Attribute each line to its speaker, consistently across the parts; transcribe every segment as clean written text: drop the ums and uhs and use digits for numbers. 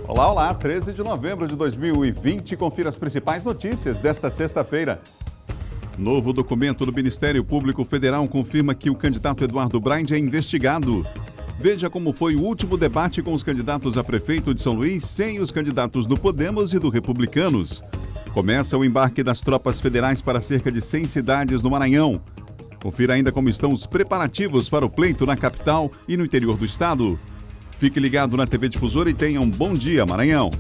Speaker 1: Olá, olá, 13 de novembro de 2020, confira as principais notícias desta sexta-feira. Novo documento do Ministério Público Federal confirma que o candidato Eduardo Braide é investigado. Veja como foi o último debate com os candidatos a prefeito de São Luís sem os candidatos do Podemos e do Republicanos. Começa o embarque das tropas federais para cerca de 100 cidades no Maranhão. Confira ainda como estão os preparativos para o pleito na capital e no interior do estado. Fique ligado na TV Difusora e tenha um bom dia, Maranhão.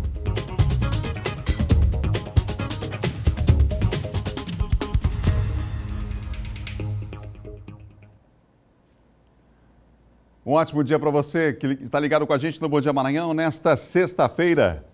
Speaker 1: Um ótimo dia para você que está ligado com a gente no Bom Dia Maranhão nesta sexta-feira.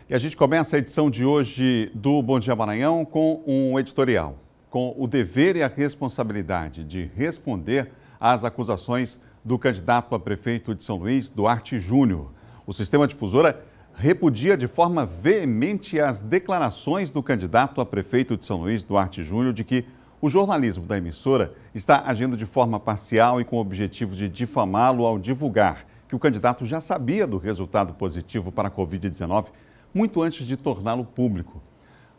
Speaker 1: E a gente começa a edição de hoje do Bom Dia Maranhão com um editorial, com o dever e a responsabilidade de responder às acusações do candidato a prefeito de São Luís, Duarte Júnior. O Sistema Difusora repudia de forma veemente as declarações do candidato a prefeito de São Luís, Duarte Júnior, de que o jornalismo da emissora está agindo de forma parcial e com o objetivo de difamá-lo ao divulgar que o candidato já sabia do resultado positivo para a Covid-19 muito antes de torná-lo público.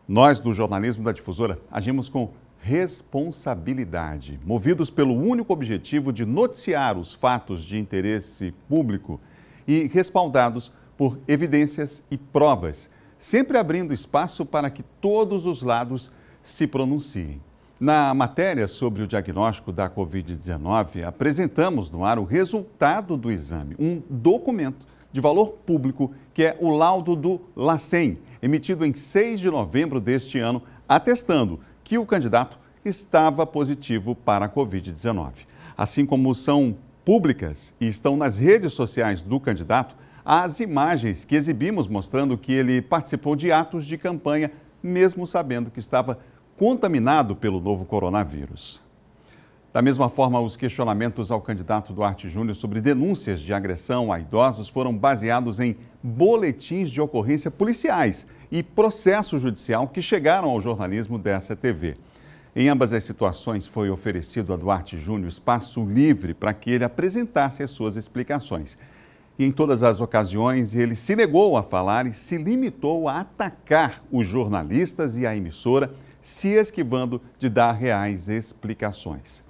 Speaker 1: Nós, do jornalismo da Difusora, agimos com responsabilidade, movidos pelo único objetivo de noticiar os fatos de interesse público e respaldados por evidências e provas, sempre abrindo espaço para que todos os lados se pronunciem. Na matéria sobre o diagnóstico da Covid-19, apresentamos no ar o resultado do exame, um documento de valor público que é o laudo do LACEN, emitido em 6 de novembro deste ano, atestando que o candidato estava positivo para a Covid-19. Assim como são públicas e estão nas redes sociais do candidato, as imagens que exibimos mostrando que ele participou de atos de campanha, mesmo sabendo que estava contaminado pelo novo coronavírus. Da mesma forma, os questionamentos ao candidato Duarte Júnior sobre denúncias de agressão a idosos foram baseados em boletins de ocorrência policiais e processo judicial que chegaram ao jornalismo dessa TV. Em ambas as situações, foi oferecido a Duarte Júnior espaço livre para que ele apresentasse as suas explicações. E em todas as ocasiões, ele se negou a falar e se limitou a atacar os jornalistas e a emissora, se esquivando de dar reais explicações.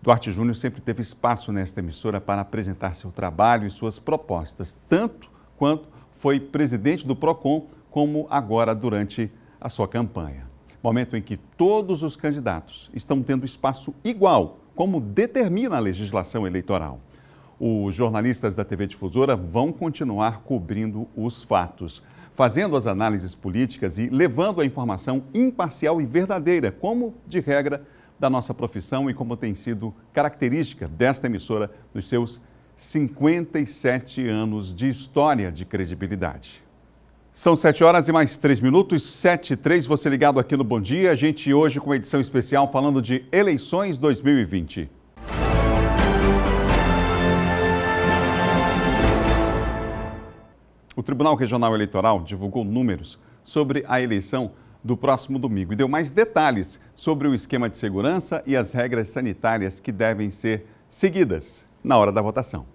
Speaker 1: Duarte Júnior sempre teve espaço nesta emissora para apresentar seu trabalho e suas propostas, tanto quanto foi presidente do PROCON, como agora durante a sua campanha. Momento em que todos os candidatos estão tendo espaço igual, como determina a legislação eleitoral. Os jornalistas da TV Difusora vão continuar cobrindo os fatos, fazendo as análises políticas e levando a informação imparcial e verdadeira, como de regra da nossa profissão e como tem sido característica desta emissora nos seus 57 anos de história de credibilidade. São 7 horas e mais 3 minutos, 7h03, você ligado aqui no Bom Dia. A gente hoje com uma edição especial falando de eleições 2020. O Tribunal Regional Eleitoral divulgou números sobre a eleição do próximo domingo e deu mais detalhes sobre o esquema de segurança e as regras sanitárias que devem ser seguidas na hora da votação.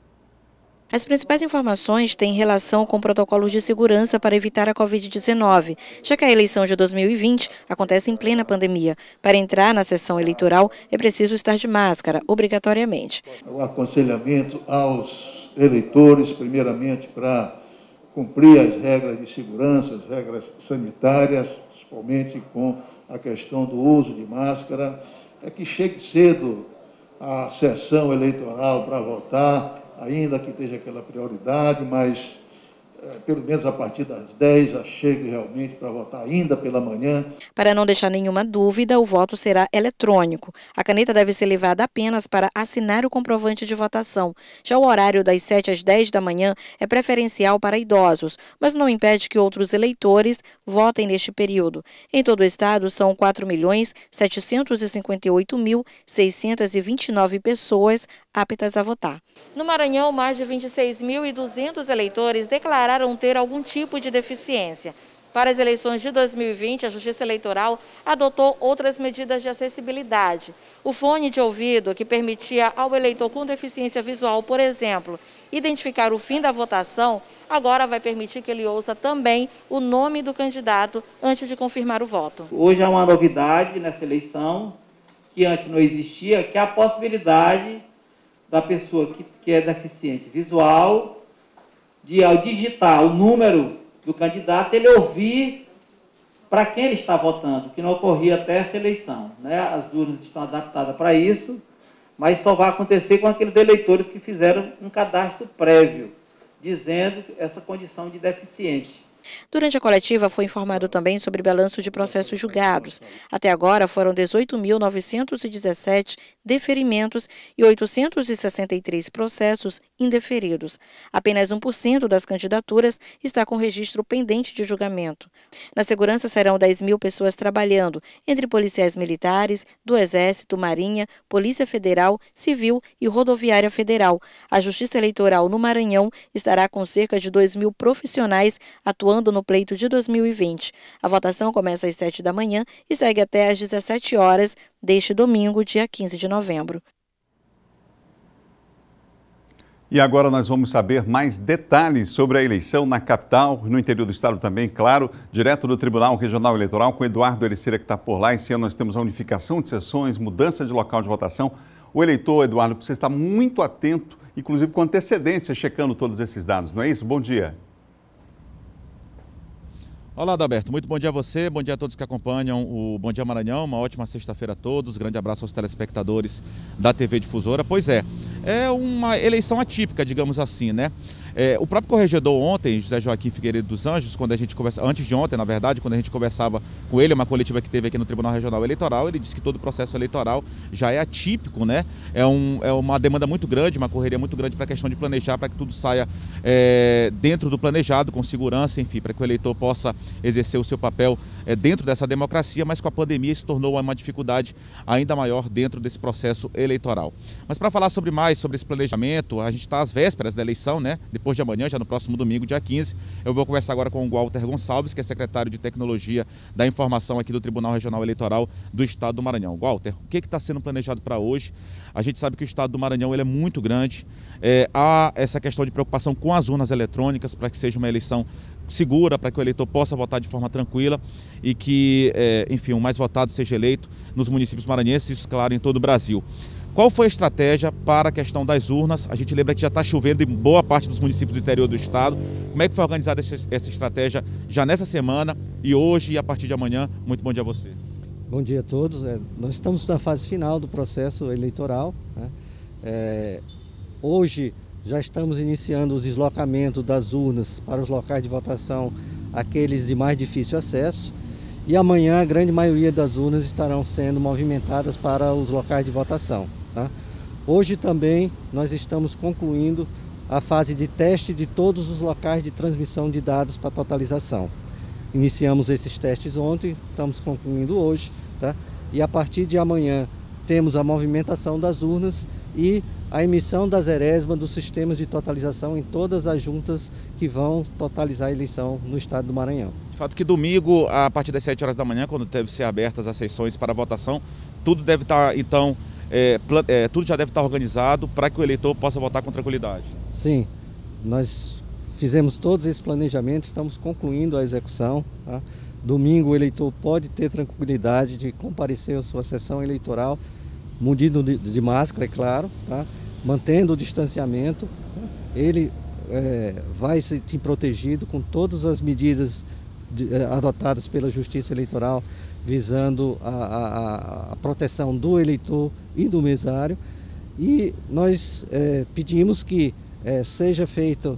Speaker 2: As principais informações têm relação com protocolos de segurança para evitar a Covid-19, já que a eleição de 2020 acontece em plena pandemia. Para entrar na sessão eleitoral é preciso estar de máscara, obrigatoriamente.
Speaker 3: O aconselhamento aos eleitores, primeiramente, para cumprir as regras de segurança, as regras sanitárias, principalmente com a questão do uso de máscara, é que chegue cedo a sessão eleitoral para votar, ainda que esteja aquela prioridade, mas pelo menos a partir das 10 já chegue realmente para votar ainda pela manhã.
Speaker 2: Para não deixar nenhuma dúvida, o voto será eletrônico. A caneta deve ser levada apenas para assinar o comprovante de votação. Já o horário das 7 às 10 da manhã é preferencial para idosos, mas não impede que outros eleitores votem neste período. Em todo o estado, são 4.758.629 pessoas aptas a votar. No Maranhão, mais de 26.200 eleitores declararam ter algum tipo de deficiência. Para as eleições de 2020, a Justiça Eleitoral adotou outras medidas de acessibilidade. O fone de ouvido, que permitia ao eleitor com deficiência visual, por exemplo, identificar o fim da votação, agora vai permitir que ele ouça também o nome do candidato antes de confirmar o voto.
Speaker 4: Hoje há uma novidade nessa eleição, que antes não existia, que é a possibilidade da pessoa que é deficiente visual, de ao digitar o número do candidato, ele ouvir para quem ele está votando, que não ocorria até essa eleição, né? As urnas estão adaptadas para isso, mas só vai acontecer com aqueles eleitores que fizeram um cadastro prévio, dizendo essa condição de deficiente.
Speaker 2: Durante a coletiva foi informado também sobre balanço de processos julgados. Até agora foram 18.917 deferimentos e 863 processos indeferidos. Apenas 1% das candidaturas está com registro pendente de julgamento. Na segurança serão 10.000 pessoas trabalhando, entre policiais militares, do Exército, Marinha, Polícia Federal, Civil e Rodoviária Federal. A Justiça Eleitoral no Maranhão estará com cerca de 2.000 profissionais atuando no pleito de 2020. A votação começa às 7 da manhã e segue até às 17 horas deste domingo, dia 15 de novembro.
Speaker 1: E agora nós vamos saber mais detalhes sobre a eleição na capital, no interior do estado também, claro, direto do Tribunal Regional Eleitoral, com Eduardo Ericeira, que está por lá. Esse ano nós temos a unificação de sessões, mudança de local de votação. O eleitor, Eduardo, precisa estar muito atento, inclusive com antecedência, checando todos esses dados, não é isso? Bom dia.
Speaker 5: Olá, Adalberto. Muito bom dia a você, bom dia a todos que acompanham o Bom Dia Maranhão, uma ótima sexta-feira a todos, grande abraço aos telespectadores da TV Difusora. Pois é uma eleição atípica, digamos assim, né? O próprio corregedor ontem, José Joaquim Figueiredo dos Anjos, quando a gente antes de ontem, na verdade, quando a gente conversava com ele, uma coletiva que teve aqui no Tribunal Regional Eleitoral, ele disse que todo o processo eleitoral já é atípico, né? É uma demanda muito grande, uma correria muito grande para a questão de planejar, para que tudo saia dentro do planejado, com segurança, enfim, para que o eleitor possa exercer o seu papel dentro dessa democracia, mas com a pandemia isso tornou uma dificuldade ainda maior dentro desse processo eleitoral. Mas para falar mais sobre esse planejamento, a gente está às vésperas da eleição, né? Depois de amanhã, já no próximo domingo, dia 15, eu vou conversar agora com o Walter Gonçalves, que é secretário de Tecnologia da Informação aqui do Tribunal Regional Eleitoral do Estado do Maranhão. Walter, o que está sendo planejado para hoje? A gente sabe que o Estado do Maranhão ele é muito grande, há essa questão de preocupação com as urnas eletrônicas para que seja uma eleição segura, para que o eleitor possa votar de forma tranquila e que, enfim, o mais votado seja eleito nos municípios maranhenses, isso, claro, em todo o Brasil. Qual foi a estratégia para a questão das urnas? A gente lembra que já está chovendo em boa parte dos municípios do interior do estado. Como é que foi organizada essa estratégia já nessa semana e hoje e a partir de amanhã? Muito bom dia a você.
Speaker 6: Bom dia a todos. Nós estamos na fase final do processo eleitoral, né? Hoje já estamos iniciando os deslocamentos das urnas para os locais de votação, aqueles de mais difícil acesso. E amanhã a grande maioria das urnas estarão sendo movimentadas para os locais de votação. Tá? Hoje também nós estamos concluindo a fase de teste de todos os locais de transmissão de dados para totalização. Iniciamos esses testes ontem, estamos concluindo hoje, tá? E a partir de amanhã temos a movimentação das urnas e a emissão das eresmas dos sistemas de totalização em todas as juntas que vão totalizar a eleição no estado do Maranhão.
Speaker 5: De fato que domingo, a partir das 7 horas da manhã, quando deve ser abertas as sessões para votação, tudo deve estar, então, tudo já deve estar organizado para que o eleitor possa votar com tranquilidade.
Speaker 6: Sim, nós fizemos todos esses planejamentos, estamos concluindo a execução. Tá? Domingo o eleitor pode ter tranquilidade de comparecer à sua sessão eleitoral, munido de máscara, é claro, tá? Mantendo o distanciamento. Tá? Ele vai se protegido com todas as medidas adotadas pela Justiça Eleitoral, visando a proteção do eleitor e do mesário. E nós pedimos que seja feita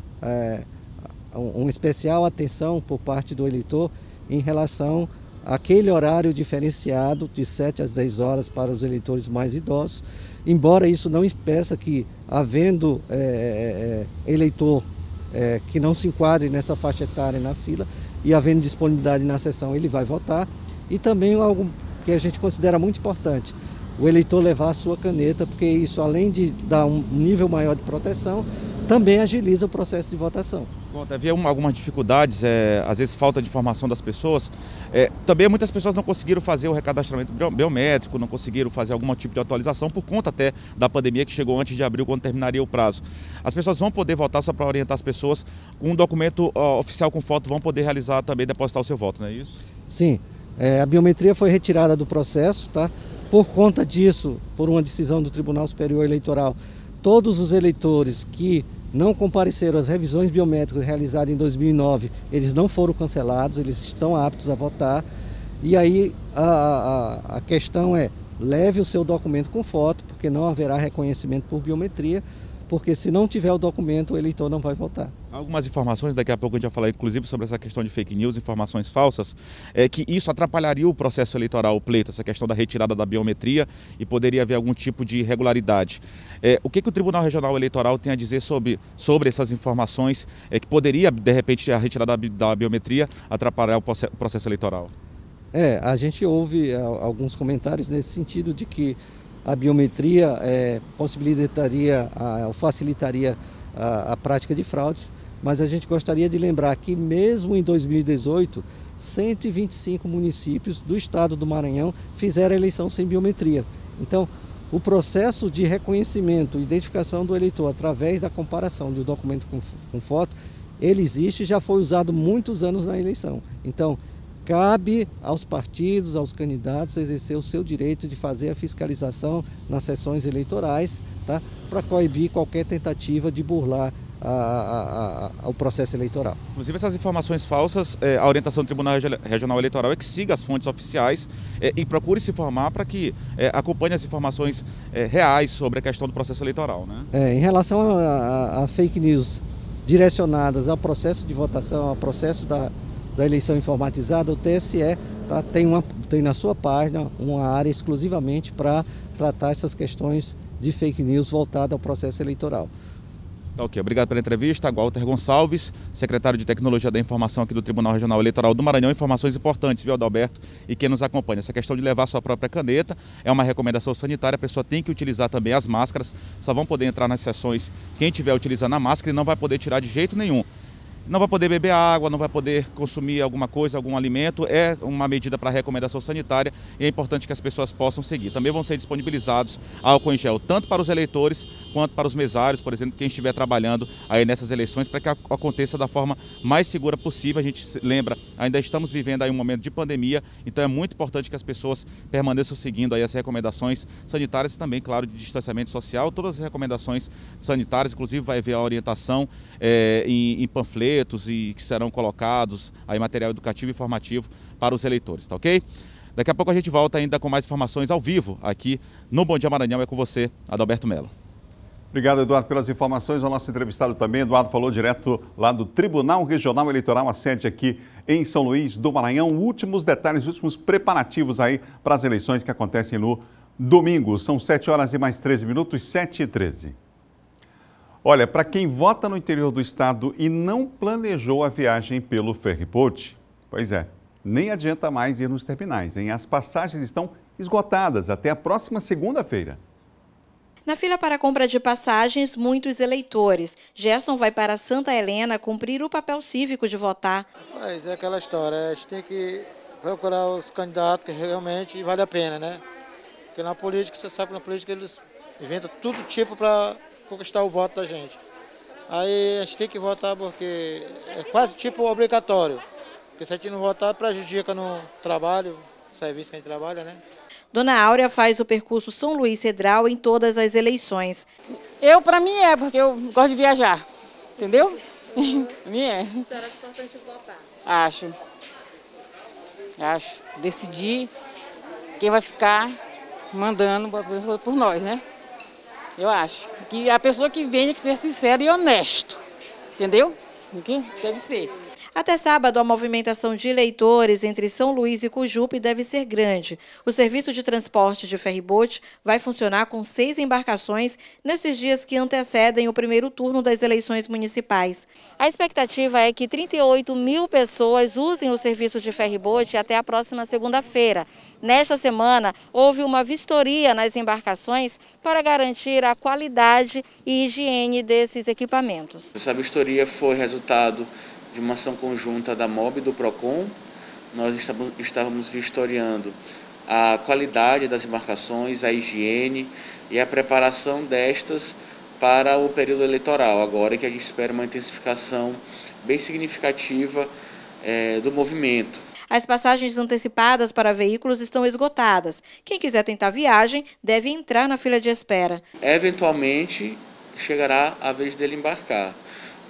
Speaker 6: uma especial atenção por parte do eleitor em relação àquele horário diferenciado de 7 às 10 horas para os eleitores mais idosos, embora isso não impeça que, havendo eleitor que não se enquadre nessa faixa etária na fila e havendo disponibilidade na sessão, ele vai votar. E também algo que a gente considera muito importante, o eleitor levar a sua caneta, porque isso, além de dar um nível maior de proteção, também agiliza o processo de votação.
Speaker 5: Bom, havia algumas dificuldades, às vezes falta de informação das pessoas. Também muitas pessoas não conseguiram fazer o recadastramento biométrico, não conseguiram fazer algum tipo de atualização por conta até da pandemia que chegou antes de abril, quando terminaria o prazo. As pessoas vão poder votar, só para orientar as pessoas, com um documento oficial com foto, vão poder realizar também, depositar o seu voto, não é isso?
Speaker 6: Sim, a biometria foi retirada do processo, tá? Por conta disso, por uma decisão do Tribunal Superior Eleitoral, todos os eleitores que não compareceram às revisões biométricas realizadas em 2009, eles não foram cancelados, eles estão aptos a votar. E aí a questão é, leve o seu documento com foto, porque não haverá reconhecimento por biometria, porque se não tiver o documento, o eleitor não vai votar.
Speaker 5: Algumas informações, daqui a pouco a gente vai falar inclusive sobre essa questão de fake news, informações falsas, que isso atrapalharia o processo eleitoral, o pleito, essa questão da retirada da biometria e poderia haver algum tipo de irregularidade. O que o Tribunal Regional Eleitoral tem a dizer sobre essas informações que poderia, de repente, a retirada da biometria atrapalhar o processo eleitoral?
Speaker 6: A gente ouve alguns comentários nesse sentido de que a biometria possibilitaria, facilitaria a prática de fraudes, mas a gente gostaria de lembrar que mesmo em 2018, 125 municípios do estado do Maranhão fizeram a eleição sem biometria. Então, o processo de reconhecimento e identificação do eleitor através da comparação do documento com foto, ele existe e já foi usado muitos anos na eleição. Então, cabe aos partidos, aos candidatos, exercer o seu direito de fazer a fiscalização nas sessões eleitorais, tá? Para coibir qualquer tentativa de burlar o processo eleitoral.
Speaker 5: Inclusive essas informações falsas, a orientação do Tribunal Regional Eleitoral é que siga as fontes oficiais e procure se informar para que acompanhe as informações reais sobre a questão do processo eleitoral, né?
Speaker 6: Em relação a fake news direcionadas ao processo de votação, ao processo da eleição informatizada, o TSE tem na sua página uma área exclusivamente para tratar essas questões de fake news voltada ao processo eleitoral.
Speaker 5: Tá ok, obrigado pela entrevista. Walter Gonçalves, secretário de Tecnologia da Informação aqui do Tribunal Regional Eleitoral do Maranhão. Informações importantes, viu, Adalberto? E quem nos acompanha, essa questão de levar sua própria caneta é uma recomendação sanitária, a pessoa tem que utilizar também as máscaras, só vão poder entrar nas sessões quem estiver utilizando a máscara e não vai poder tirar de jeito nenhum. Não vai poder beber água, não vai poder consumir alguma coisa, algum alimento. É uma medida para recomendação sanitária e é importante que as pessoas possam seguir. Também vão ser disponibilizados álcool em gel, tanto para os eleitores quanto para os mesários, por exemplo, quem estiver trabalhando aí nessas eleições, para que aconteça da forma mais segura possível. A gente lembra, ainda estamos vivendo aí um momento de pandemia, então é muito importante que as pessoas permaneçam seguindo aí as recomendações sanitárias e também, claro, de distanciamento social. Todas as recomendações sanitárias, inclusive vai haver a orientação em panfletos e que serão colocados aí material educativo e informativo para os eleitores, tá ok? Daqui a pouco a gente volta ainda com mais informações ao vivo aqui no Bom Dia Maranhão. É com você, Adalberto Melo.
Speaker 1: Obrigado, Eduardo, pelas informações. O nosso entrevistado também, Eduardo, falou direto lá do Tribunal Regional Eleitoral, a sede aqui em São Luís do Maranhão. Últimos detalhes, últimos preparativos aí para as eleições que acontecem no domingo. São 7 horas e mais 13 minutos, 7h13. Olha, para quem vota no interior do estado e não planejou a viagem pelo ferryboat, pois é, nem adianta mais ir nos terminais, hein? As passagens estão esgotadas até a próxima segunda-feira.
Speaker 2: Na fila para a compra de passagens, muitos eleitores. Gerson vai para Santa Helena cumprir o papel cívico de votar.
Speaker 7: Mas é aquela história, a gente tem que procurar os candidatos que realmente vale a pena, né? Porque na política, você sabe que na política eles inventam tudo tipo para conquistar o voto da gente. Aí a gente tem que votar porque é quase tipo obrigatório. Porque se a gente não votar, prejudica no trabalho, no serviço que a gente trabalha, né?
Speaker 2: Dona Áurea faz o percurso São Luís Cedral em todas as eleições.
Speaker 8: Para mim porque eu gosto de viajar, entendeu? Para mim é.
Speaker 2: Será importante votar?
Speaker 8: Acho. Decidir quem vai ficar mandando por nós, né? Eu acho que a pessoa que venha que seja sincera e honesto, entendeu? Que deve ser.
Speaker 2: Até sábado, a movimentação de eleitores entre São Luís e Cujupe deve ser grande. O serviço de transporte de ferry-boat vai funcionar com 6 embarcações nesses dias que antecedem o primeiro turno das eleições municipais. A expectativa é que 38 mil pessoas usem o serviço de ferry-boat até a próxima segunda-feira. Nesta semana, houve uma vistoria nas embarcações para garantir a qualidade e higiene desses equipamentos.
Speaker 9: Essa vistoria foi resultado de uma ação conjunta da MOB e do PROCON. Nós estávamos vistoriando a qualidade das embarcações, a higiene e a preparação destas para o período eleitoral, agora que a gente espera uma intensificação bem significativa do movimento.
Speaker 2: As passagens antecipadas para veículos estão esgotadas. Quem quiser tentar viagem deve entrar na fila de espera.
Speaker 9: Eventualmente chegará a vez dele embarcar,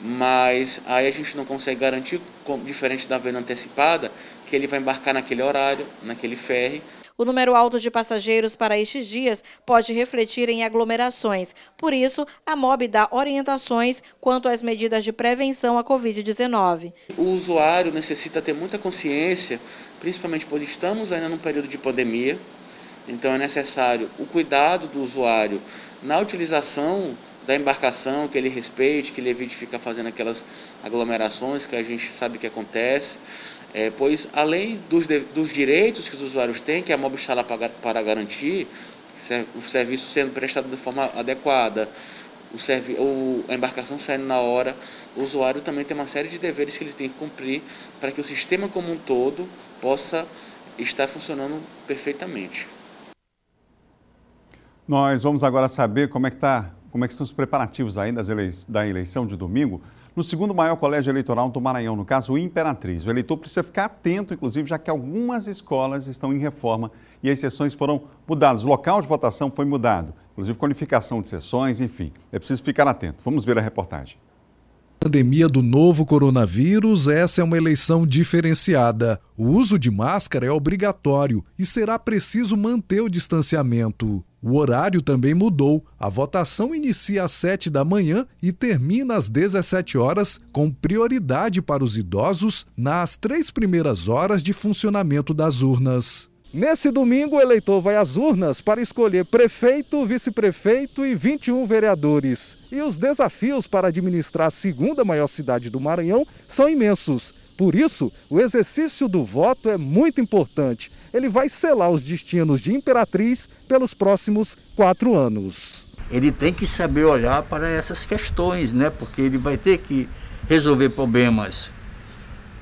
Speaker 9: mas aí a gente não consegue garantir, diferente da venda antecipada, que ele vai embarcar naquele horário, naquele ferry.
Speaker 2: O número alto de passageiros para estes dias pode refletir em aglomerações. Por isso, a MOB dá orientações quanto às medidas de prevenção à Covid-19.
Speaker 9: O usuário necessita ter muita consciência, principalmente pois estamos ainda num período de pandemia. Então é necessário o cuidado do usuário na utilização da embarcação, que ele respeite, que ele evite ficar fazendo aquelas aglomerações que a gente sabe que acontece. Pois além dos direitos que os usuários têm, que a MOB está lá para garantir, o serviço sendo prestado de forma adequada, a embarcação saindo na hora, o usuário também tem uma série de deveres que ele tem que cumprir para que o sistema como um todo possa estar funcionando perfeitamente.
Speaker 1: Nós vamos agora saber como é que estão os preparativos aí da eleição de domingo, no segundo maior colégio eleitoral do Maranhão, no caso o Imperatriz. O eleitor precisa ficar atento, inclusive, já que algumas escolas estão em reforma e as sessões foram mudadas. O local de votação foi mudado, inclusive qualificação de sessões, enfim. É preciso ficar atento. Vamos ver a reportagem.
Speaker 10: Pandemia do novo coronavírus, essa é uma eleição diferenciada. O uso de máscara é obrigatório e será preciso manter o distanciamento. O horário também mudou. A votação inicia às 7 da manhã e termina às 17 horas, com prioridade para os idosos nas 3 primeiras horas de funcionamento das urnas. Nesse domingo, o eleitor vai às urnas para escolher prefeito, vice-prefeito e 21 vereadores. E os desafios para administrar a segunda maior cidade do Maranhão são imensos. Por isso, o exercício do voto é muito importante. Ele vai selar os destinos de Imperatriz pelos próximos 4 anos.
Speaker 11: Ele tem que saber olhar para essas questões, né? Porque ele vai ter que resolver problemas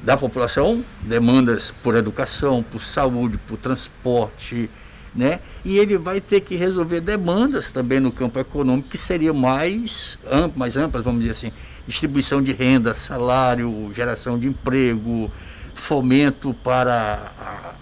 Speaker 11: da população, demandas por educação, por saúde, por transporte, né? E ele vai ter que resolver demandas também no campo econômico, que seriam mais amplas, vamos dizer assim, distribuição de renda, salário, geração de emprego, fomento para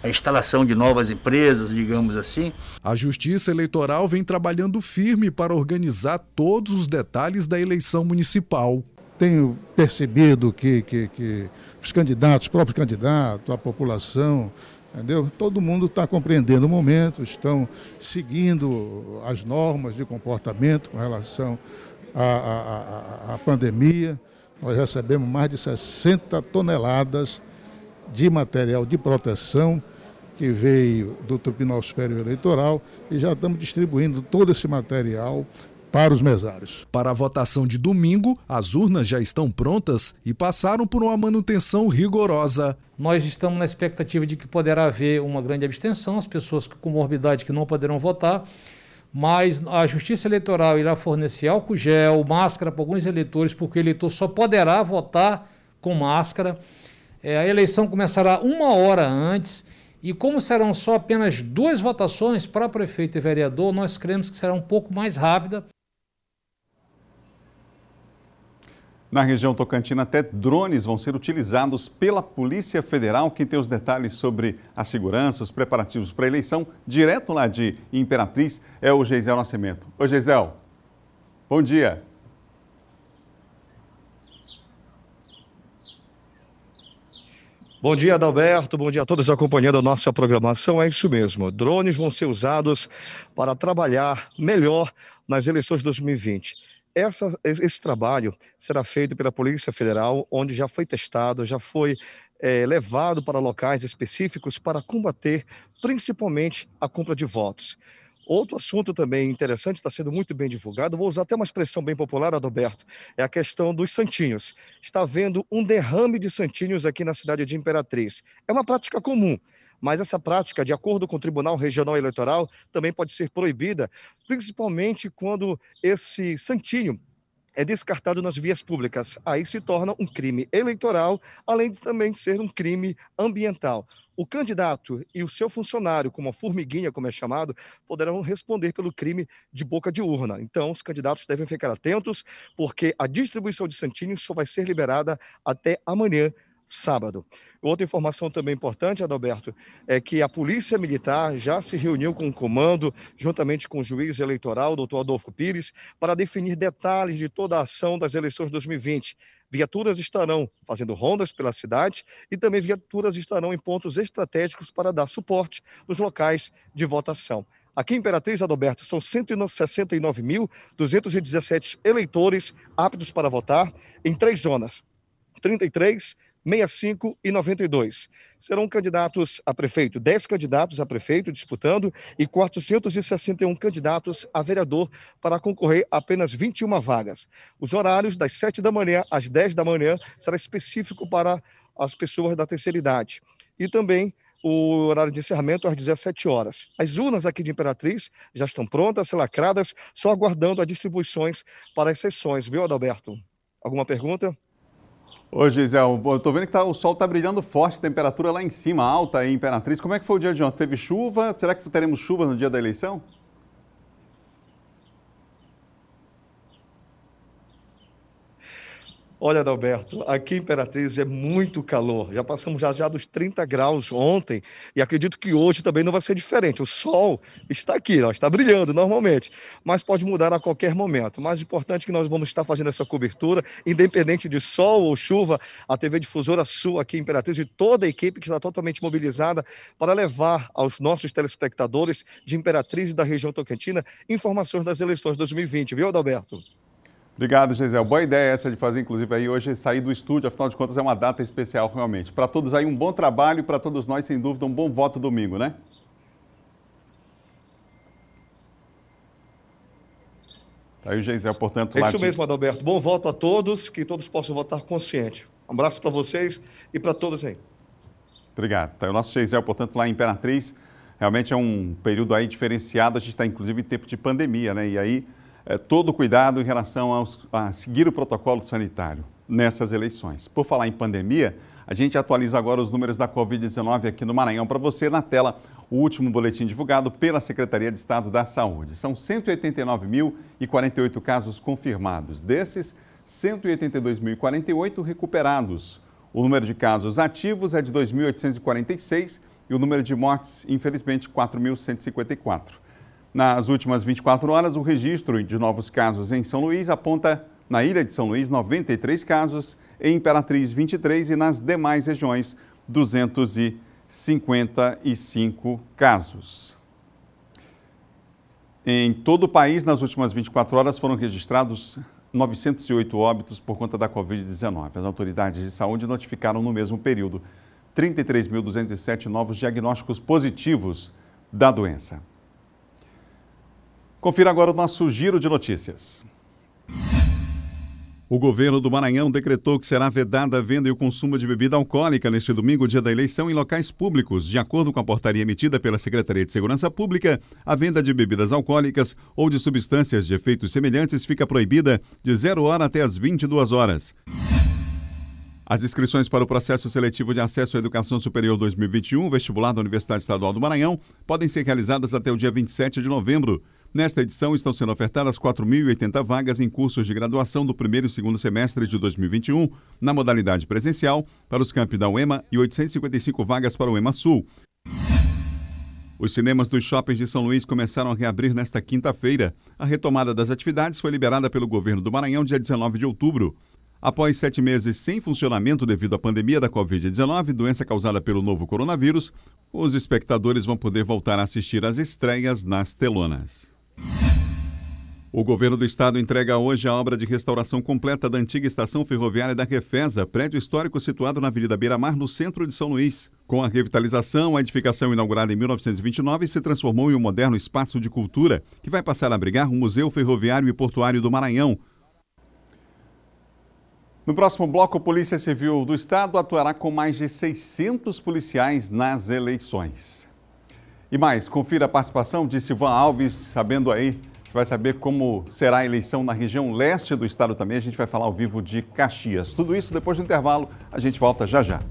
Speaker 11: a instalação de novas empresas, digamos assim.
Speaker 10: A Justiça Eleitoral vem trabalhando firme para organizar todos os detalhes da eleição municipal.
Speaker 3: Tenho percebido que os candidatos, os próprios candidatos, a população, entendeu? Todo mundo está compreendendo o momento, estão seguindo as normas de comportamento com relação à pandemia. Nós recebemos mais de 60 toneladas de material de proteção que veio do Tupinosfério Eleitoral e já estamos distribuindo todo esse material para os mesários.
Speaker 10: Para a votação de domingo, as urnas já estão prontas e passaram por uma manutenção rigorosa.
Speaker 12: Nós estamos na expectativa de que poderá haver uma grande abstenção, as pessoas com comorbidade que não poderão votar, mas a Justiça Eleitoral irá fornecer álcool gel, máscara para alguns eleitores, porque o eleitor só poderá votar com máscara. A eleição começará 1 hora antes e como serão só apenas 2 votações para prefeito e vereador, nós cremos que será um pouco mais rápida.
Speaker 1: Na região Tocantina, até drones vão ser utilizados pela Polícia Federal. Quem tem os detalhes sobre a segurança, os preparativos para a eleição, direto lá de Imperatriz, é o Geisel Nascimento. Oi, Geisel. Bom dia.
Speaker 13: Bom dia, Adalberto. Bom dia a todos acompanhando a nossa programação. É isso mesmo. Drones vão ser usados para trabalhar melhor nas eleições de 2020. Esse trabalho será feito pela Polícia Federal, onde já foi testado, já foi levado para locais específicos para combater principalmente a compra de votos. Outro assunto também interessante, está sendo muito bem divulgado, vou usar até uma expressão bem popular, Adalberto, é a questão dos santinhos. Está havendo um derrame de santinhos aqui na cidade de Imperatriz. É uma prática comum, mas essa prática, de acordo com o Tribunal Regional Eleitoral, também pode ser proibida, principalmente quando esse santinho é descartado nas vias públicas. Aí se torna um crime eleitoral, além de também ser um crime ambiental. O candidato e o seu funcionário, como a formiguinha, como é chamado, poderão responder pelo crime de boca de urna. Então, os candidatos devem ficar atentos, porque a distribuição de santinhos só vai ser liberada até amanhã, sábado. Outra informação também importante, Adalberto, é que a Polícia Militar já se reuniu com o comando, juntamente com o juiz eleitoral, doutor Adolfo Pires, para definir detalhes de toda a ação das eleições de 2020. Viaturas estarão fazendo rondas pela cidade e também viaturas estarão em pontos estratégicos para dar suporte nos locais de votação. Aqui em Imperatriz, Adalberto, são 169.217 eleitores aptos para votar em 3 zonas, 33, 65 e 92. Serão candidatos a prefeito, 10 candidatos a prefeito disputando e 461 candidatos a vereador para concorrer a apenas 21 vagas. Os horários das 7 da manhã às 10 da manhã será específico para as pessoas da terceira idade. E também o horário de encerramento às 17 horas. As urnas aqui de Imperatriz já estão prontas, lacradas, só aguardando as distribuições para as sessões, viu, Adalberto? Alguma pergunta?
Speaker 1: Ô, Gisele, eu tô vendo que o sol está brilhando forte, temperatura lá em cima, alta aí em Imperatriz. Como é que foi o dia de ontem? Teve chuva? Será que teremos chuva no dia da eleição?
Speaker 13: Olha, Adalberto, aqui em Imperatriz é muito calor. Já passamos já dos 30 graus ontem e acredito que hoje também não vai ser diferente. O sol está aqui, ó, está brilhando normalmente, mas pode mudar a qualquer momento. O mais importante é que nós vamos estar fazendo essa cobertura, independente de sol ou chuva, a TV Difusora Sul aqui em Imperatriz e toda a equipe que está totalmente mobilizada para levar aos nossos telespectadores de Imperatriz e da região Tocantina informações das eleições de 2020, viu, Adalberto?
Speaker 1: Obrigado, Gisele. Boa ideia essa de fazer, inclusive, aí hoje sair do estúdio, afinal de contas é uma data especial realmente. Para todos aí um bom trabalho e para todos nós, sem dúvida, um bom voto domingo, né? Tá aí o Gisele, portanto...
Speaker 13: É isso mesmo, Adalberto. Bom voto a todos, que todos possam votar consciente. Um abraço para vocês e para todos aí.
Speaker 1: Obrigado. Tá aí o nosso Gisele, portanto, lá em Imperatriz. Realmente é um período aí diferenciado, a gente está inclusive em tempo de pandemia, né? E aí... todo cuidado em relação a seguir o protocolo sanitário nessas eleições. Por falar em pandemia, a gente atualiza agora os números da Covid-19 aqui no Maranhão para você. Na tela, o último boletim divulgado pela Secretaria de Estado da Saúde. São 189.048 casos confirmados. Desses, 182.048 recuperados. O número de casos ativos é de 2.846 e o número de mortes, infelizmente, 4.154. Nas últimas 24 horas, o registro de novos casos em São Luís aponta, na ilha de São Luís, 93 casos, em Imperatriz, 23 e nas demais regiões, 255 casos. Em todo o país, nas últimas 24 horas, foram registrados 908 óbitos por conta da Covid-19. As autoridades de saúde notificaram no mesmo período 33.207 novos diagnósticos positivos da doença. Confira agora o nosso giro de notícias. O governo do Maranhão decretou que será vedada a venda e o consumo de bebida alcoólica neste domingo, dia da eleição, em locais públicos. De acordo com a portaria emitida pela Secretaria de Segurança Pública, a venda de bebidas alcoólicas ou de substâncias de efeitos semelhantes fica proibida de 0 hora até as 22 horas. As inscrições para o processo seletivo de acesso à educação superior 2021, vestibular da Universidade Estadual do Maranhão, podem ser realizadas até o dia 27 de novembro. Nesta edição, estão sendo ofertadas 4.080 vagas em cursos de graduação do primeiro e segundo semestre de 2021, na modalidade presencial, para os campi da UEMA e 855 vagas para o UEMA Sul. Os cinemas dos shoppings de São Luís começaram a reabrir nesta quinta-feira. A retomada das atividades foi liberada pelo governo do Maranhão dia 19 de outubro. Após 7 meses sem funcionamento devido à pandemia da Covid-19, doença causada pelo novo coronavírus, os espectadores vão poder voltar a assistir às estreias nas telonas. O governo do estado entrega hoje a obra de restauração completa da antiga estação ferroviária da Refesa, prédio histórico situado na Avenida Beira-Mar, no centro de São Luís. Com a revitalização, a edificação inaugurada em 1929 se transformou em um moderno espaço de cultura que vai passar a abrigar o Museu Ferroviário e Portuário do Maranhão. No próximo bloco, a Polícia Civil do Estado atuará com mais de 600 policiais nas eleições. E mais, confira a participação de Silvan Alves, sabendo aí, você vai saber como será a eleição na região leste do estado também. A gente vai falar ao vivo de Caxias. Tudo isso depois do intervalo, a gente volta já já.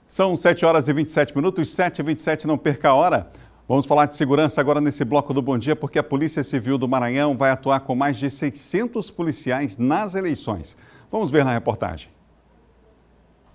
Speaker 1: São 7 horas e 27 minutos, 7h27, não perca a hora. Vamos falar de segurança agora nesse bloco do Bom Dia, porque a Polícia Civil do Maranhão vai atuar com mais de 600 policiais nas eleições. Vamos ver na reportagem.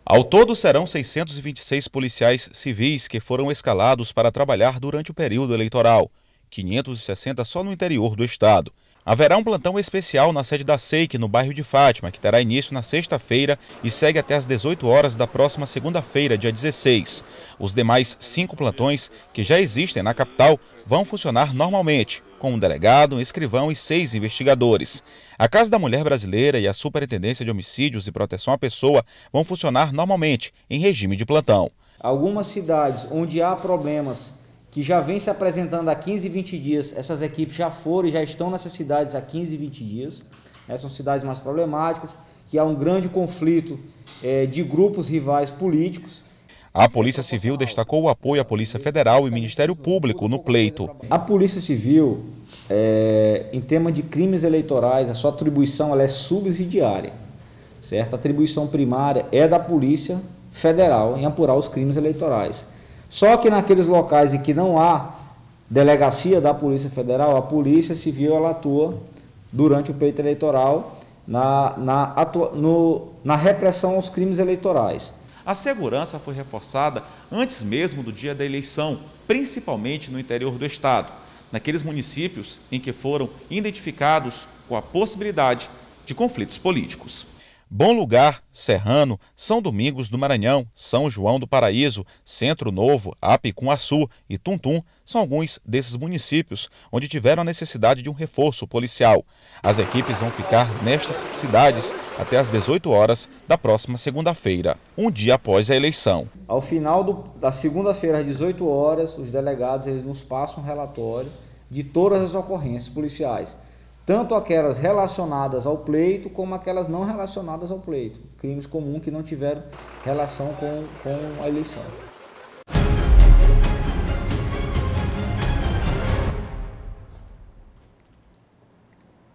Speaker 5: Ao todo, serão 626 policiais civis que foram escalados para trabalhar durante o período eleitoral, 560 só no interior do estado. Haverá um plantão especial na sede da SEIC, no bairro de Fátima, que terá início na sexta-feira e segue até às 18 horas da próxima segunda-feira, dia 16. Os demais 5 plantões, que já existem na capital, vão funcionar normalmente, com um delegado, um escrivão e 6 investigadores. A Casa da Mulher Brasileira e a Superintendência de Homicídios e Proteção à Pessoa vão funcionar normalmente, em regime de plantão.
Speaker 14: Algumas cidades onde há problemas que já vem se apresentando há 15 e 20 dias, essas equipes já foram e já estão nessas cidades há 15 e 20 dias. São cidades mais problemáticas, que há um grande conflito de grupos rivais políticos.
Speaker 5: A Polícia Civil destacou o apoio à Polícia Federal e Ministério Público no pleito.
Speaker 14: A Polícia Civil, em tema de crimes eleitorais, a sua atribuição ela é subsidiária, certo? A atribuição primária é da Polícia Federal em apurar os crimes eleitorais. Só que naqueles locais em que não há delegacia da Polícia Federal, a Polícia Civil ela atua durante o pleito eleitoral na repressão aos crimes eleitorais.
Speaker 5: A segurança foi reforçada antes mesmo do dia da eleição, principalmente no interior do estado, naqueles municípios em que foram identificados com a possibilidade de conflitos políticos. Bom Lugar, Serrano, São Domingos do Maranhão, São João do Paraíso, Centro Novo, Apicum-Açu e Tuntum são alguns desses municípios onde tiveram a necessidade de um reforço policial. As equipes vão ficar nestas cidades até às 18 horas da próxima segunda-feira, um dia após a eleição.
Speaker 14: Ao final da segunda-feira, às 18 horas, os delegados eles nos passam um relatório de todas as ocorrências policiais. Tanto aquelas relacionadas ao pleito, como aquelas não relacionadas ao pleito. Crimes comuns que não tiveram relação com a eleição.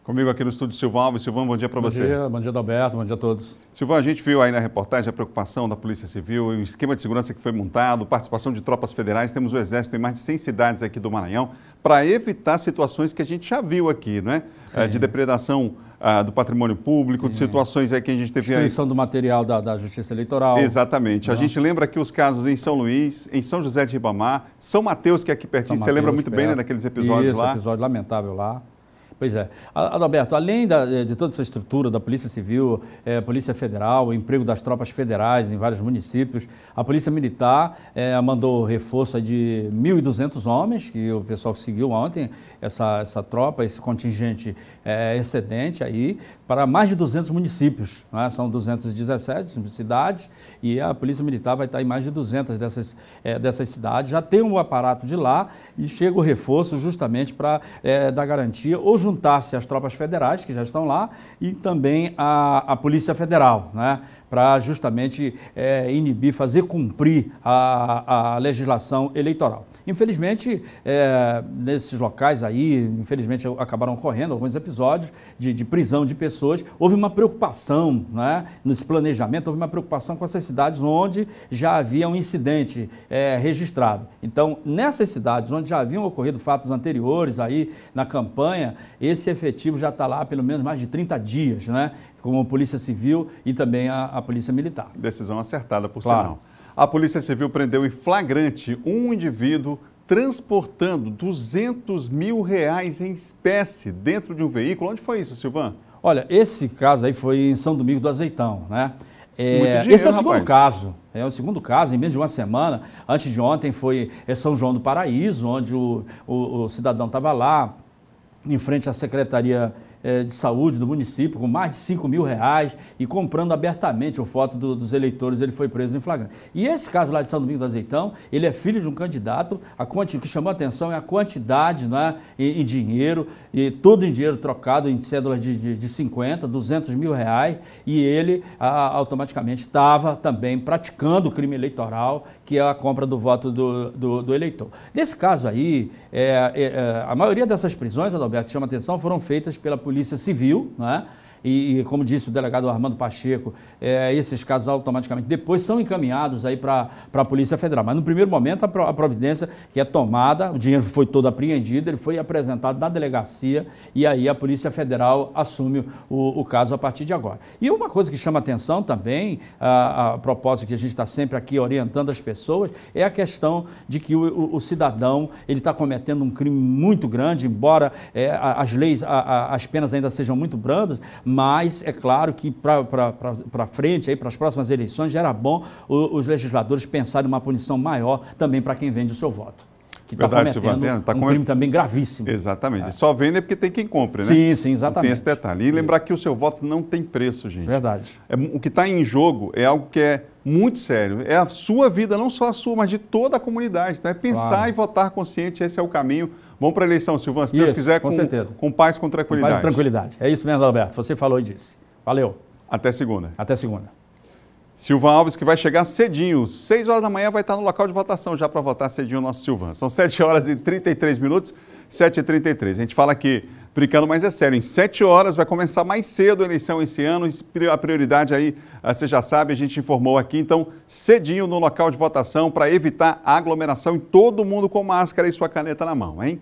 Speaker 1: Comigo aqui no estúdio Silvan Alves. Silvan, bom dia para você.
Speaker 15: Bom dia, Adalberto, bom dia a todos.
Speaker 1: Silvan, a gente viu aí na reportagem a preocupação da Polícia Civil, o esquema de segurança que foi montado, participação de tropas federais. Temos o Exército em mais de 100 cidades aqui do Maranhão para evitar situações que a gente já viu aqui, né? De depredação do patrimônio público, sim, de situações aí que a gente teve aí.
Speaker 15: Destruição do material da Justiça Eleitoral.
Speaker 1: Exatamente. A gente lembra aqui os casos em São Luís, em São José de Ribamar, São Mateus, que é aqui pertinho. Você lembra muito bem, né, daqueles episódios lá?
Speaker 15: Isso, episódio lamentável lá. Pois é. Adalberto, além de toda essa estrutura da Polícia Civil, Polícia Federal, o emprego das tropas federais em vários municípios, a Polícia Militar mandou reforço de 1.200 homens, que o pessoal conseguiu ontem, essa tropa, esse contingente excedente aí, para mais de 200 municípios, né? São 217 cidades e a Polícia Militar vai estar em mais de 200 dessas cidades. Já tem um aparato de lá e chega o reforço justamente para dar garantia ou juntar-se às tropas federais que já estão lá e também a Polícia Federal, né? Para justamente inibir, fazer cumprir a legislação eleitoral. Infelizmente, nesses locais aí, infelizmente acabaram ocorrendo alguns episódios de prisão de pessoas. Houve uma preocupação, né, nesse planejamento, houve uma preocupação com essas cidades onde já havia um incidente registrado. Então, nessas cidades onde já haviam ocorrido fatos anteriores aí na campanha, esse efetivo já está lá há pelo menos mais de 30 dias, né? Com a Polícia Civil e também a Polícia Militar.
Speaker 1: Decisão acertada, por sinal. A Polícia Civil prendeu em flagrante um indivíduo transportando R$200 mil em espécie dentro de um veículo. Onde foi isso, Silvan?
Speaker 15: Olha, esse caso aí foi em São Domingos do Azeitão, né? Esse é o segundo caso. É o segundo caso, em menos de uma semana. Antes de ontem foi São João do Paraíso, onde o cidadão estava lá, em frente à Secretaria de Saúde do município, com mais de R$5.000 e comprando abertamente a foto dos eleitores. Ele foi preso em flagrante. E esse caso lá de São Domingos do Azeitão, ele é filho de um candidato. O que chamou a atenção é a quantidade, né, em dinheiro, e todo em dinheiro trocado em cédulas de 50, R$200.000, e ele automaticamente estava também praticando o crime eleitoral, que é a compra do voto do eleitor. Nesse caso aí, a maioria dessas prisões, Adalberto, chama atenção, foram feitas pela Polícia Civil, né? E como disse o delegado Armando Pacheco, esses casos automaticamente depois são encaminhados aí para a Polícia Federal. Mas no primeiro momento a providência que é tomada, o dinheiro foi todo apreendido, ele foi apresentado na delegacia e aí a Polícia Federal assume o caso a partir de agora. E uma coisa que chama atenção também, a propósito que a gente está sempre aqui orientando as pessoas, é a questão de que o cidadão ele está cometendo um crime muito grande, embora as leis, as penas ainda sejam muito brandas, mas é claro que para frente, para as próximas eleições, já era bom os legisladores pensarem uma punição maior também para quem vende o seu voto. Que está cometendo crime também gravíssimo.
Speaker 1: Exatamente. Só vende porque tem quem compre, né?
Speaker 15: Sim, sim, exatamente.
Speaker 1: Tem esse detalhe. E lembrar que o seu voto não tem preço, gente.
Speaker 15: Verdade.
Speaker 1: O que está em jogo é algo que é muito sério. É a sua vida, não só a sua, mas de toda a comunidade. Então é pensar e votar consciente, esse é o caminho. Vamos para a eleição, Silvan, se Deus quiser, com paz, com tranquilidade.
Speaker 15: Com paz e tranquilidade. É isso mesmo, Alberto. Você falou e disse. Valeu.
Speaker 1: Até segunda.
Speaker 15: Até segunda.
Speaker 1: Silvan Alves, que vai chegar cedinho, 6 horas da manhã, vai estar no local de votação já para votar cedinho o nosso Silvan. São 7 horas e 33 minutos, 7h33. A gente fala aqui, brincando, mas é sério, em 7 horas vai começar mais cedo a eleição esse ano, a prioridade aí, você já sabe, a gente informou aqui, então, cedinho no local de votação para evitar a aglomeração e todo mundo com máscara e sua caneta na mão, hein?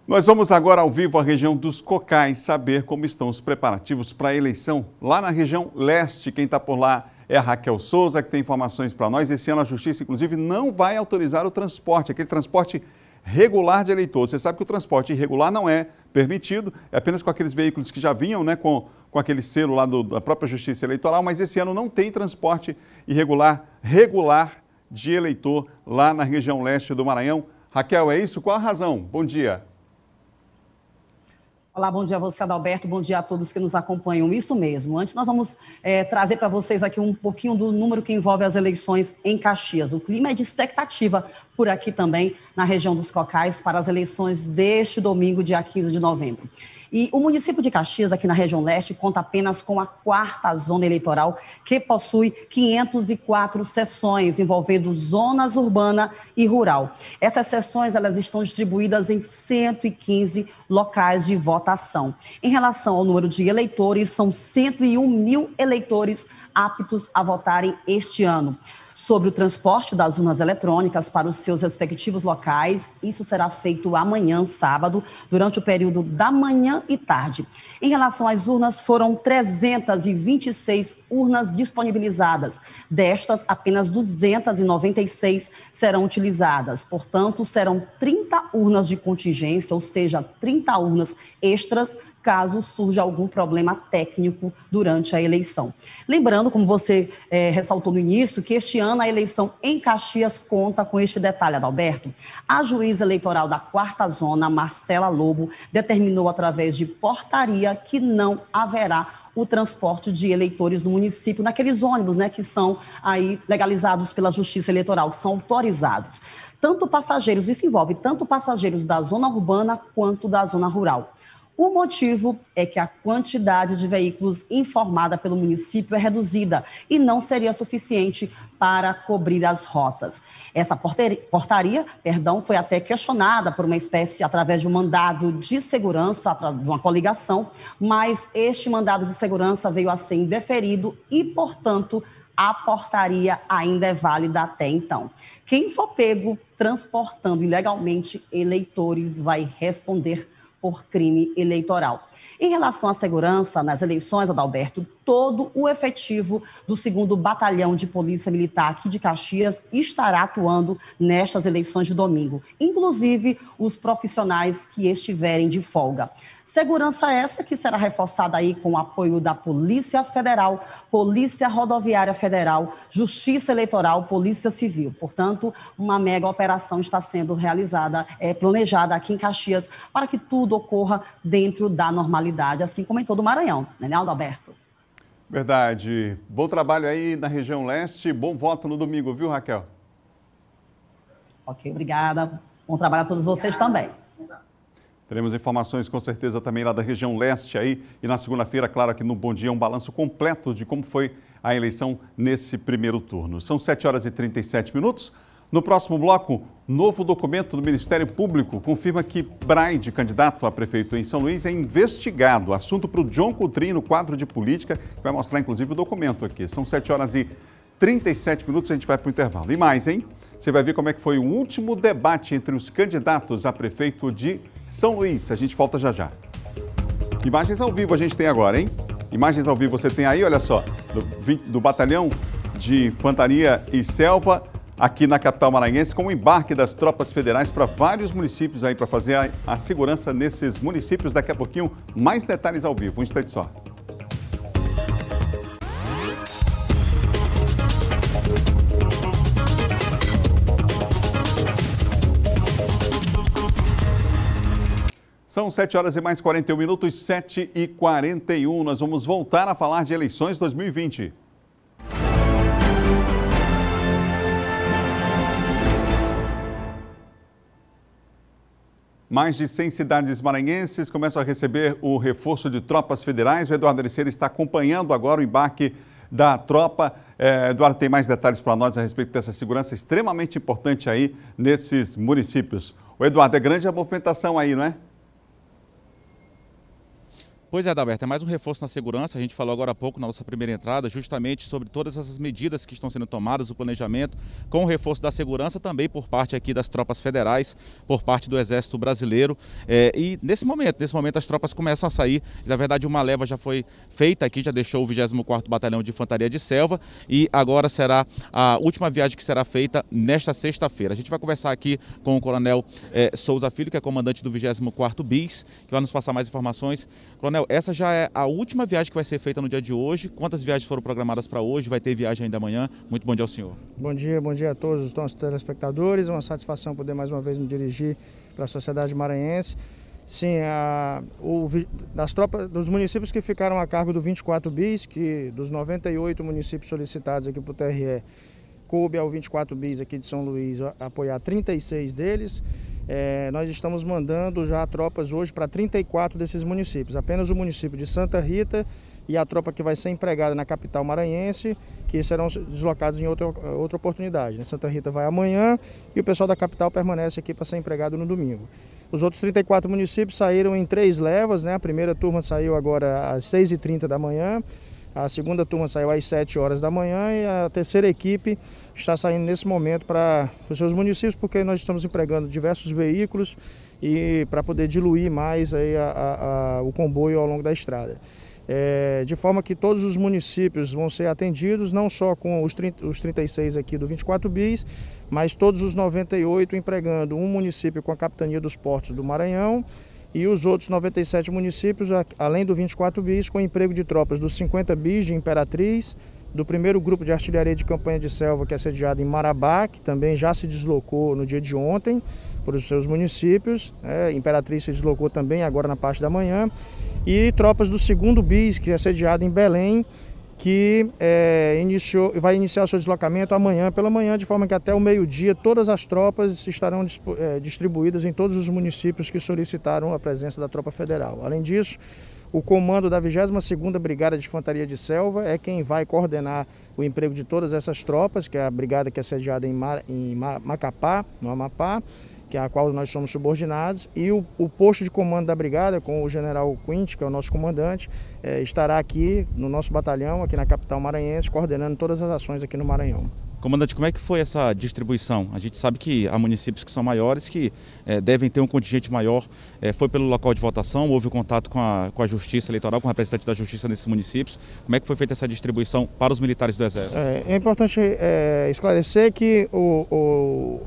Speaker 1: Nós vamos agora ao vivo à região dos Cocais saber como estão os preparativos para a eleição lá na região leste. Quem está por lá é a Raquel Souza, que tem informações para nós. Esse ano a Justiça, inclusive, não vai autorizar o transporte, aquele transporte regular de eleitor. Você sabe que o transporte irregular não é permitido, é apenas com aqueles veículos que já vinham, né, com aquele selo lá da própria Justiça Eleitoral, mas esse ano não tem transporte irregular, regular de eleitor lá na região leste do Maranhão. Raquel, é isso? Qual a razão? Bom dia.
Speaker 16: Olá, bom dia a você, Adalberto, bom dia a todos que nos acompanham. Isso mesmo. Antes nós vamos trazer para vocês aqui um pouquinho do número que envolve as eleições em Caxias. O clima é de expectativa por aqui também, na região dos Cocais, para as eleições deste domingo, dia 15 de novembro. E o município de Caxias, aqui na região leste, conta apenas com a 4ª zona eleitoral, que possui 504 seções, envolvendo zonas urbana e rural. Essas seções elas estão distribuídas em 115 locais de votação. Em relação ao número de eleitores, são 101 mil eleitores aptos a votarem este ano. Sobre o transporte das urnas eletrônicas para os seus respectivos locais, isso será feito amanhã, sábado, durante o período da manhã e tarde. Em relação às urnas, foram 326 urnas disponibilizadas. Destas, apenas 296 serão utilizadas. Portanto, serão 30 urnas de contingência, ou seja, 30 urnas extras, caso surja algum problema técnico durante a eleição. Lembrando, como você ressaltou no início, que este ano a eleição em Caxias conta com este detalhe, Adalberto. A juíza eleitoral da 4ª zona, Marcela Lobo, determinou através de portaria que não haverá o transporte de eleitores no município, naqueles ônibus, né, que são aí legalizados pela Justiça Eleitoral, que são autorizados. Tanto passageiros, isso envolve tanto passageiros da zona urbana quanto da zona rural. O motivo é que a quantidade de veículos informada pelo município é reduzida e não seria suficiente para cobrir as rotas. Essa portaria, foi até questionada por uma espécie, através de um mandado de segurança, de uma coligação, mas este mandado de segurança veio a ser indeferido e, portanto, a portaria ainda é válida até então. Quem for pego transportando ilegalmente eleitores vai responder por crime eleitoral. Em relação à segurança nas eleições, Adalberto, todo o efetivo do 2º Batalhão de Polícia Militar aqui de Caxias estará atuando nestas eleições de domingo, inclusive os profissionais que estiverem de folga. Segurança essa que será reforçada aí com o apoio da Polícia Federal, Polícia Rodoviária Federal, Justiça Eleitoral, Polícia Civil. Portanto, uma mega operação está sendo realizada, planejada aqui em Caxias para que tudo ocorra dentro da normalidade, assim como em todo o Maranhão. Né, Alberto?
Speaker 1: Verdade. Bom trabalho aí na região leste. Bom voto no domingo, viu, Raquel?
Speaker 16: Ok, obrigada. Bom trabalho a todos vocês também.
Speaker 1: Teremos informações com certeza também lá da região leste aí. E na segunda-feira, claro, aqui no Bom Dia, um balanço completo de como foi a eleição nesse primeiro turno. São 7h37. No próximo bloco, novo documento do Ministério Público confirma que Braide, candidato a prefeito em São Luís, é investigado. Assunto para o John Coutrinho no quadro de política, que vai mostrar inclusive o documento aqui. São 7h37, a gente vai para o intervalo. E mais, hein? Você vai ver como é que foi o último debate entre os candidatos a prefeito de São Luís. A gente volta já já. Imagens ao vivo a gente tem agora, hein? Imagens ao vivo você tem aí, olha só, do Batalhão de Infantaria e Selva, aqui na capital maranhense, com o embarque das tropas federais para vários municípios aí, para fazer a segurança nesses municípios. Daqui a pouquinho, mais detalhes ao vivo. Um instante só. São 7h41, 7h41. Nós vamos voltar a falar de eleições 2020. Mais de 100 cidades maranhenses começam a receber o reforço de tropas federais. O Eduardo Ericeira está acompanhando agora o embarque da tropa. Eduardo, tem mais detalhes para nós a respeito dessa segurança extremamente importante aí nesses municípios. O Eduardo, é grande a movimentação aí, não é?
Speaker 5: Pois é, Adalberto, é mais um reforço na segurança. A gente falou agora há pouco, na nossa primeira entrada, justamente sobre todas essas medidas que estão sendo tomadas, o planejamento, com o reforço da segurança também por parte aqui das tropas federais, por parte do Exército Brasileiro. E nesse momento as tropas começam a sair. Na verdade, uma leva já foi feita aqui, já deixou o 24º Batalhão de Infantaria de Selva e agora será a última viagem que será feita nesta sexta-feira. A gente vai conversar aqui com o Coronel Souza Filho, que é comandante do 24º BIS, que vai nos passar mais informações. Coronel, essa já é a última viagem que vai ser feita no dia de hoje. Quantas viagens foram programadas para hoje? Vai ter viagem ainda amanhã? Muito bom dia ao senhor.
Speaker 17: Bom dia a todos os nossos telespectadores. É uma satisfação poder mais uma vez me dirigir para a sociedade maranhense. Sim, das tropas, dos municípios que ficaram a cargo do 24 BIS, que dos 98 municípios solicitados aqui para o TRE, coube ao 24 BIS aqui de São Luís apoiar 36 deles. Nós estamos mandando já tropas hoje para 34 desses municípios. Apenas o município de Santa Rita e a tropa que vai ser empregada na capital maranhense, que serão deslocados em outra oportunidade. Santa Rita vai amanhã e o pessoal da capital permanece aqui para ser empregado no domingo. Os outros 34 municípios saíram em 3 levas, né? A primeira turma saiu agora às 6h30 da manhã. A segunda turma saiu às 7 horas da manhã e a terceira equipe está saindo nesse momento para os seus municípios, porque nós estamos empregando diversos veículos e para poder diluir mais aí o comboio ao longo da estrada. De forma que todos os municípios vão ser atendidos, não só com os 36 aqui do 24 BIS, mas todos os 98 empregando um município com a Capitania dos Portos do Maranhão, e os outros 97 municípios, além do 24 BIS, com emprego de tropas dos 50 BIS de Imperatriz, do primeiro grupo de artilharia de campanha de selva, que é sediado em Marabá, que também já se deslocou no dia de ontem para os seus municípios. Imperatriz se deslocou também agora na parte da manhã. E tropas do segundo BIS, que é sediado em Belém, que vai iniciar o seu deslocamento amanhã pela manhã, de forma que até o meio-dia todas as tropas estarão distribuídas em todos os municípios que solicitaram a presença da tropa federal. Além disso, o comando da 22ª Brigada de Infantaria de Selva é quem vai coordenar o emprego de todas essas tropas, que é a brigada que é sediada em Macapá, no Amapá, que é a qual nós somos subordinados, e o posto de comando da brigada, com o general Quint, que é o nosso comandante, estará aqui no nosso batalhão, aqui na capital maranhense, coordenando todas as ações aqui no Maranhão.
Speaker 5: Comandante, como é que foi essa distribuição? A gente sabe que há municípios que são maiores, que devem ter um contingente maior. Foi pelo local de votação? Houve contato com a Justiça Eleitoral, com o representante da Justiça nesses municípios? Como é que foi feita essa distribuição para os militares do Exército?
Speaker 17: É importante esclarecer que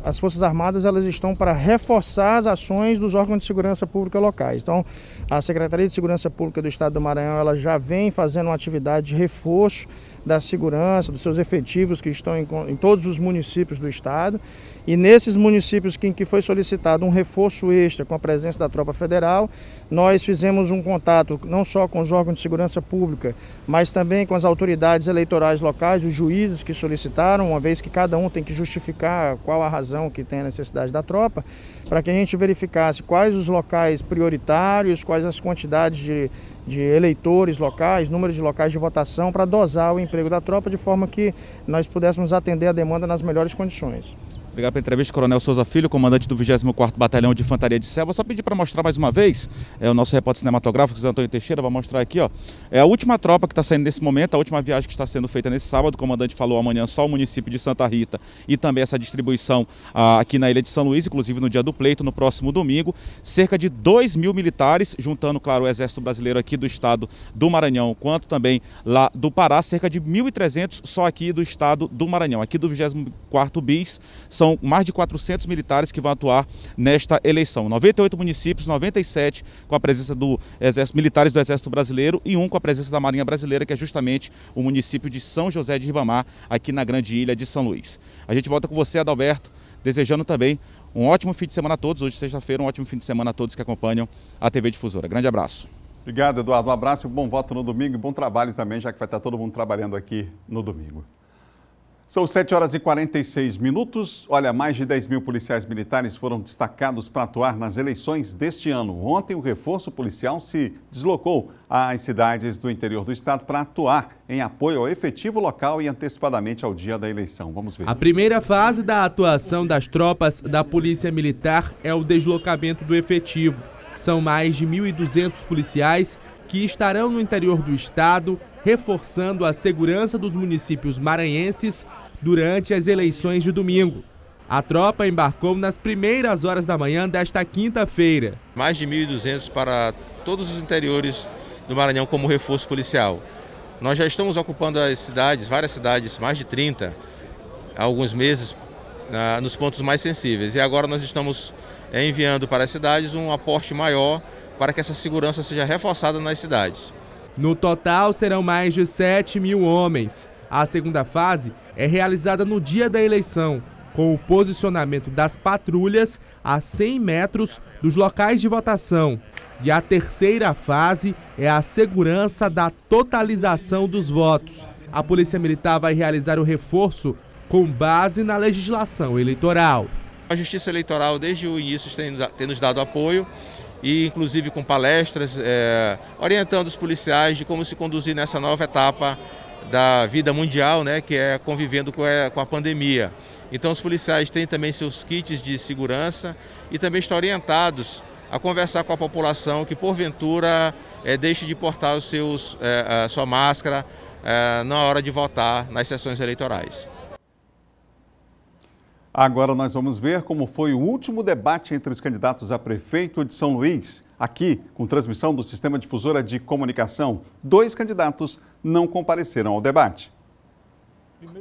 Speaker 17: as Forças Armadas elas estão para reforçar as ações dos órgãos de segurança pública locais. Então, a Secretaria de Segurança Pública do Estado do Maranhão ela já vem fazendo uma atividade de reforço da segurança, dos seus efetivos que estão em todos os municípios do estado. E nesses municípios em que foi solicitado um reforço extra com a presença da Tropa Federal, nós fizemos um contato não só com os órgãos de segurança pública, mas também com as autoridades eleitorais locais, os juízes que solicitaram, uma vez que cada um tem que justificar qual a razão que tem a necessidade da tropa, para que a gente verificasse quais os locais prioritários, quais as quantidades de eleitores locais, número de locais de votação para dosar o emprego da tropa de forma que nós pudéssemos atender a demanda nas melhores condições.
Speaker 5: Obrigado pela entrevista, Coronel Souza Filho, comandante do 24º Batalhão de Infantaria de Selva. Só pedir para mostrar mais uma vez, o nosso repórter cinematográfico, José Antônio Teixeira, vai mostrar aqui, ó. É a última tropa que está saindo nesse momento, a última viagem que está sendo feita nesse sábado. O comandante falou amanhã só o município de Santa Rita e também essa distribuição aqui na Ilha de São Luís, inclusive no dia do pleito, no próximo domingo. Cerca de 2.000 militares, juntando, claro, o Exército Brasileiro aqui do estado do Maranhão, quanto também lá do Pará, cerca de 1.300 só aqui do estado do Maranhão. Aqui do 24º BIS, são mais de 400 militares que vão atuar nesta eleição. 98 municípios, 97 com a presença do Exército, militares do Exército Brasileiro e um com a presença da Marinha Brasileira, que é justamente o município de São José de Ribamar, aqui na grande ilha de São Luís. A gente volta com você, Adalberto, desejando também um ótimo fim de semana a todos. Hoje, sexta-feira, um ótimo fim de semana a todos que acompanham a TV Difusora. Grande abraço.
Speaker 1: Obrigado, Eduardo. Um abraço e um bom voto no domingo e bom trabalho também, já que vai estar todo mundo trabalhando aqui no domingo. São 7 horas e 46 minutos. Olha, mais de 10 mil policiais militares foram destacados para atuar nas eleições deste ano. Ontem, o reforço policial se deslocou às cidades do interior do estado para atuar em apoio ao efetivo local e antecipadamente ao dia da eleição. Vamos ver.
Speaker 18: A primeira fase da atuação das tropas da Polícia Militar é o deslocamento do efetivo. São mais de 1.200 policiais que estarão no interior do estado, reforçando a segurança dos municípios maranhenses durante as eleições de domingo. A tropa embarcou nas primeiras horas da manhã desta quinta-feira.
Speaker 19: Mais de 1.200 para todos os interiores do Maranhão como reforço policial. Nós já estamos ocupando as cidades, várias cidades, mais de 30, há alguns meses, nos pontos mais sensíveis. E agora nós estamos enviando para as cidades um aporte maior para que essa segurança seja reforçada nas cidades.
Speaker 18: No total, serão mais de 7.000 homens. A segunda fase é realizada no dia da eleição, com o posicionamento das patrulhas a 100 metros dos locais de votação. E a terceira fase é a segurança da totalização dos votos. A Polícia Militar vai realizar o reforço com base na legislação eleitoral.
Speaker 19: A Justiça Eleitoral, desde o início, tem nos dado apoio, e inclusive com palestras, orientando os policiais de como se conduzir nessa nova etapa da vida mundial, né, que é convivendo com a pandemia. Então os policiais têm também seus kits de segurança e também estão orientados a conversar com a população que porventura deixe de portar a sua máscara na hora de votar nas sessões eleitorais.
Speaker 1: Agora nós vamos ver como foi o último debate entre os candidatos a prefeito de São Luís. Aqui, com transmissão do Sistema Difusora de Comunicação, 2 candidatos não compareceram ao debate.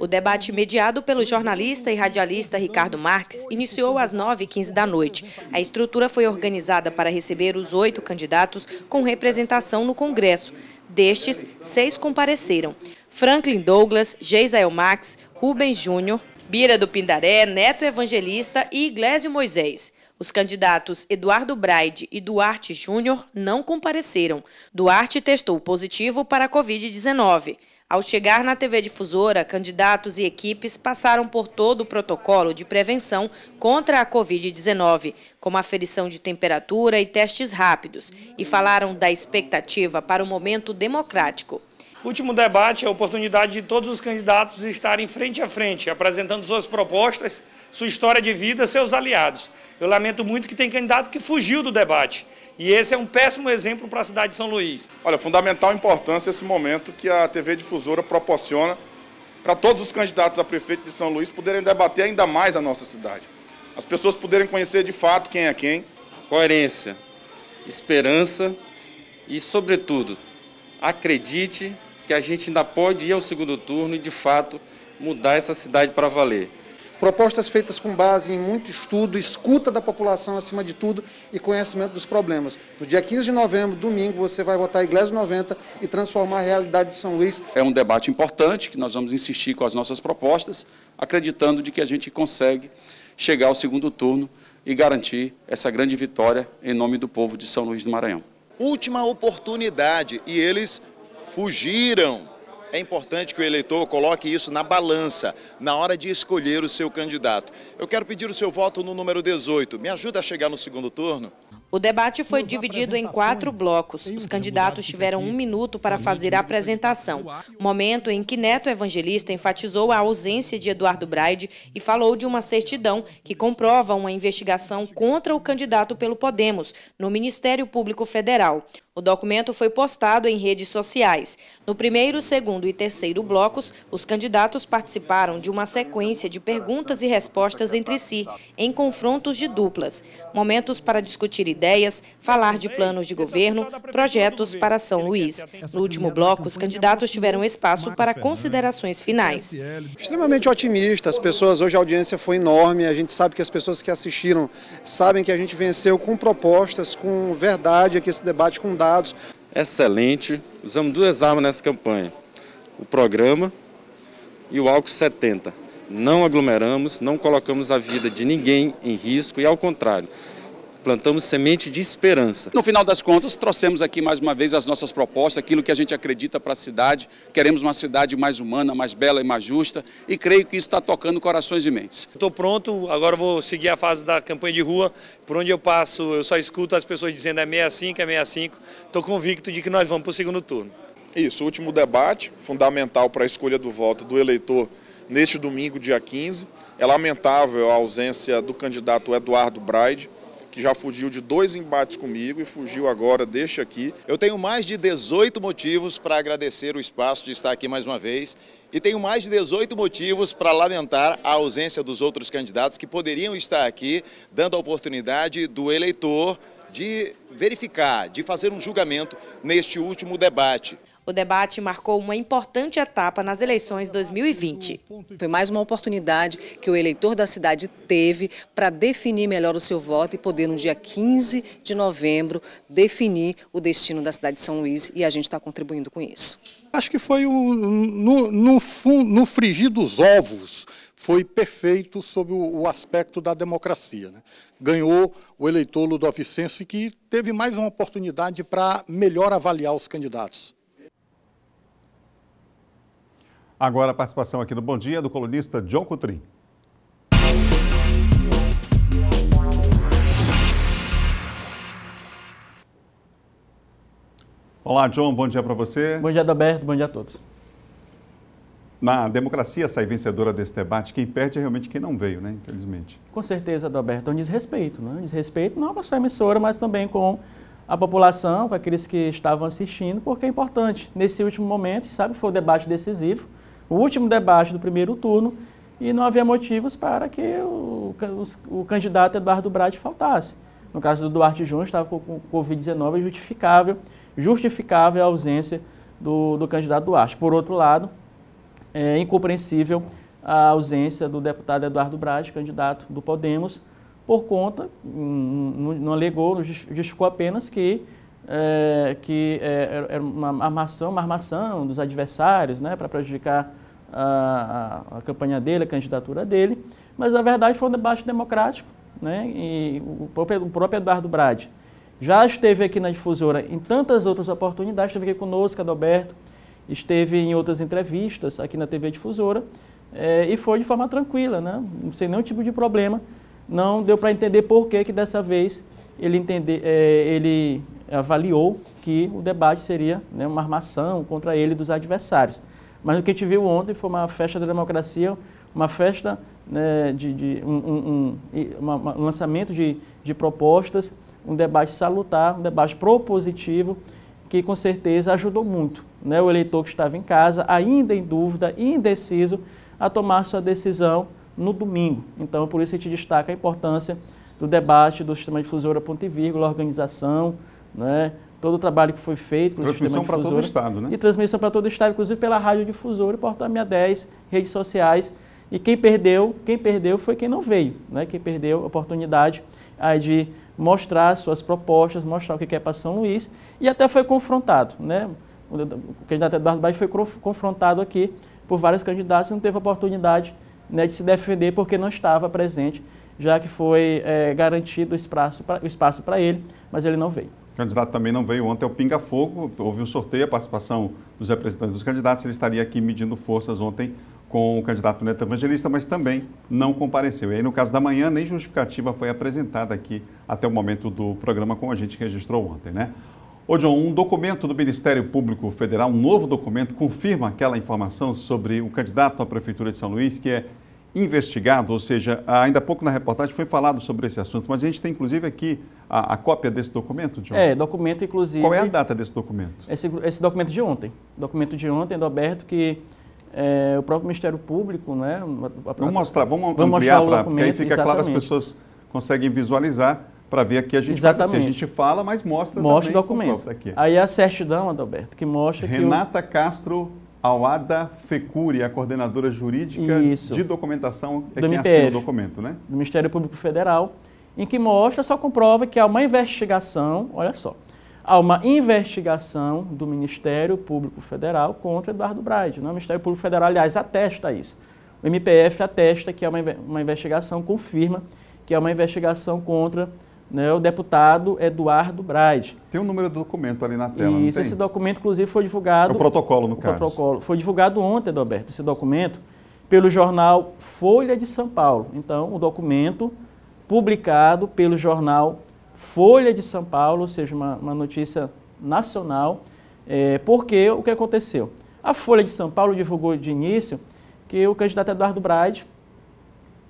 Speaker 20: O debate mediado pelo jornalista e radialista Ricardo Marques iniciou às 9h15 da noite. A estrutura foi organizada para receber os 8 candidatos com representação no Congresso. Destes, 6 compareceram: Franklin Douglas, Geisael Max, Rubens Júnior, Bira do Pindaré, Neto Evangelista e Iglesio Moisés. Os candidatos Eduardo Braide e Duarte Júnior não compareceram. Duarte testou positivo para a Covid-19. Ao chegar na TV Difusora, candidatos e equipes passaram por todo o protocolo de prevenção contra a Covid-19, como aferição de temperatura e testes rápidos, e falaram da expectativa para o momento democrático.
Speaker 21: O último debate é a oportunidade de todos os candidatos estarem frente a frente, apresentando suas propostas, sua história de vida, seus aliados. Eu lamento muito que tem candidato que fugiu do debate. E esse é um péssimo exemplo para a cidade de São Luís.
Speaker 22: Olha, fundamental importância esse momento que a TV Difusora proporciona
Speaker 4: para todos os candidatos a prefeito de São Luís poderem debater ainda mais a nossa cidade. As pessoas poderem conhecer de fato quem é quem.
Speaker 22: Coerência, esperança e, sobretudo, acredite que a gente ainda pode ir ao segundo turno e, de fato, mudar essa cidade para valer.
Speaker 23: Propostas feitas com base em muito estudo, escuta da população acima de tudo e conhecimento dos problemas. No dia 15 de novembro, domingo, você vai votar Iglesia 90 e transformar a realidade de São Luís.
Speaker 24: É um debate importante que nós vamos insistir com as nossas propostas, acreditando de que a gente consegue chegar ao segundo turno e garantir essa grande vitória em nome do povo de São Luís do Maranhão.
Speaker 25: Última oportunidade e eles fugiram. É importante que o eleitor coloque isso na balança, na hora de escolher o seu candidato. Eu quero pedir o seu voto no número 18. Me ajuda a chegar no segundo turno?
Speaker 20: O debate foi dividido em 4 blocos. Os candidatos tiveram 1 minuto para fazer a apresentação, momento em que Neto Evangelista enfatizou a ausência de Eduardo Braide e falou de uma certidão que comprova uma investigação contra o candidato pelo Podemos no Ministério Público Federal. O documento foi postado em redes sociais. No primeiro, segundo e terceiro blocos, os candidatos participaram de uma sequência de perguntas e respostas entre si, em confrontos de duplas. Momentos para discutir ideias, falar de planos de governo, projetos para São Luís. No último bloco, os candidatos tiveram espaço para considerações finais.
Speaker 23: Extremamente otimista, as pessoas, hoje a audiência foi enorme, a gente sabe que as pessoas que assistiram sabem que a gente venceu com propostas, com verdade, aqui esse debate com dados.
Speaker 22: Excelente. Usamos 2 armas nessa campanha, o programa e o álcool 70. Não aglomeramos, não colocamos a vida de ninguém em risco e, ao contrário, plantamos semente de esperança.
Speaker 24: No final das contas, trouxemos aqui mais uma vez as nossas propostas, aquilo que a gente acredita para a cidade. Queremos uma cidade mais humana, mais bela e mais justa, e creio que isso está tocando corações e mentes.
Speaker 21: Estou pronto, agora vou seguir a fase da campanha de rua. Por onde eu passo, eu só escuto as pessoas dizendo é 65, é 65. Estou convicto de que nós vamos para o segundo turno.
Speaker 4: Isso, o último debate, fundamental para a escolha do voto do eleitor neste domingo, dia 15. É lamentável a ausência do candidato Eduardo Braide, que já fugiu de 2 embates comigo e fugiu agora deste aqui.
Speaker 25: Eu tenho mais de 18 motivos para agradecer o espaço de estar aqui mais uma vez e tenho mais de 18 motivos para lamentar a ausência dos outros candidatos que poderiam estar aqui, dando a oportunidade do eleitor de verificar, de fazer um julgamento neste último debate.
Speaker 20: O debate marcou uma importante etapa nas eleições 2020.
Speaker 26: Foi mais uma oportunidade que o eleitor da cidade teve para definir melhor o seu voto e poder, no dia 15 de novembro, definir o destino da cidade de São Luís, e a gente está contribuindo com isso.
Speaker 27: Acho que foi no frigir dos ovos, foi perfeito sob o aspecto da democracia, né? Ganhou o eleitor ludovicense, que teve mais uma oportunidade para melhor avaliar os candidatos.
Speaker 1: Agora a participação aqui no Bom Dia do colunista John Coutrin. Olá, John, bom dia para você.
Speaker 28: Bom dia, Adalberto, bom dia a todos.
Speaker 1: Na democracia sai vencedora desse debate, quem perde é realmente quem não veio, né? Infelizmente.
Speaker 28: Com certeza, Adalberto, é um desrespeito, né? Desrespeito não com a sua emissora, mas também com a população, com aqueles que estavam assistindo, porque é importante. Nesse último momento, sabe, foi o debate decisivo, o último debate do primeiro turno, e não havia motivos para que o candidato Eduardo Braide faltasse. No caso do Duarte Júnior, estava com Covid-19, é justificável a ausência do candidato Duarte. Por outro lado, é incompreensível a ausência do deputado Eduardo Braide, candidato do Podemos, por conta, não alegou, justificou apenas que era uma armação dos adversários, né, para prejudicar a campanha dele, a candidatura dele, mas na verdade foi um debate democrático, né, e o próprio Eduardo Braide já esteve aqui na difusora em tantas outras oportunidades, esteve aqui conosco, Adalberto, esteve em outras entrevistas aqui na TV Difusora, e foi de forma tranquila, né, sem nenhum tipo de problema. Não deu para entender por que dessa vez ele avaliou que o debate seria, né, uma armação contra ele dos adversários. Mas o que a gente viu ontem foi uma festa da democracia, uma festa, né, um lançamento de propostas, um debate salutar, um debate propositivo, que com certeza ajudou muito, né, o eleitor que estava em casa, ainda em dúvida, indeciso, a tomar sua decisão no domingo. Então, por isso a gente destaca a importância do debate do Sistema Difusora Ponto e Vírgula, a organização, né, todo o trabalho que foi feito pelo Sistema Difusora. Transmissão para todo o Estado, né? E transmissão para todo o Estado, inclusive pela Rádio Difusora e Portal 610, redes sociais. E quem perdeu foi quem não veio, né? Quem perdeu a oportunidade aí de mostrar suas propostas, mostrar o que é para São Luís, e até foi confrontado, né? O candidato Eduardo Braide foi confrontado aqui por vários candidatos e não teve a oportunidade, né, de se defender porque não estava presente, já que foi garantido o espaço para ele, mas ele não veio.
Speaker 1: O candidato também não veio ontem ao Pinga Fogo, houve um sorteio, a participação dos representantes dos candidatos, ele estaria aqui medindo forças ontem com o candidato Neto Evangelista, mas também não compareceu. E aí, no caso da manhã, nem justificativa foi apresentada aqui até o momento do programa, como a gente registrou ontem, né? Ô, John, um documento do Ministério Público Federal, um novo documento, confirma aquela informação sobre o candidato à Prefeitura de São Luís, que é investigado, ou seja, ainda há pouco na reportagem foi falado sobre esse assunto, mas a gente tem inclusive aqui a cópia desse documento, John?
Speaker 28: Documento inclusive...
Speaker 1: Qual é a data desse documento?
Speaker 28: Esse documento de ontem. Documento de ontem, Adalberto, que o próprio Ministério Público, né?
Speaker 1: Vamos ampliar, porque aí fica claro, as pessoas conseguem visualizar para ver aqui a gente faz assim, a gente fala, mas mostra também
Speaker 28: o documento. Aqui. Aí a certidão, Adalberto, que mostra
Speaker 1: Renata Castro Awada Fecuri, a coordenadora jurídica de documentação, é quem assina o documento, né?
Speaker 28: Do Ministério Público Federal, em que mostra, só comprova que há uma investigação, olha só, há uma investigação do Ministério Público Federal contra Eduardo Braide. O Ministério Público Federal, aliás, atesta isso. O MPF atesta que é uma investigação, confirma que é uma investigação contra, né, o deputado Eduardo Braide.
Speaker 1: Tem o número do documento ali na tela, não tem?
Speaker 28: Esse documento, inclusive, foi divulgado...
Speaker 1: O protocolo, no caso.
Speaker 28: Protocolo. Foi divulgado ontem, Adalberto, esse documento, pelo jornal Folha de São Paulo. Então, o documento publicado pelo jornal Folha de São Paulo, ou seja, uma notícia nacional, porque o que aconteceu? A Folha de São Paulo divulgou de início que o candidato Eduardo Braide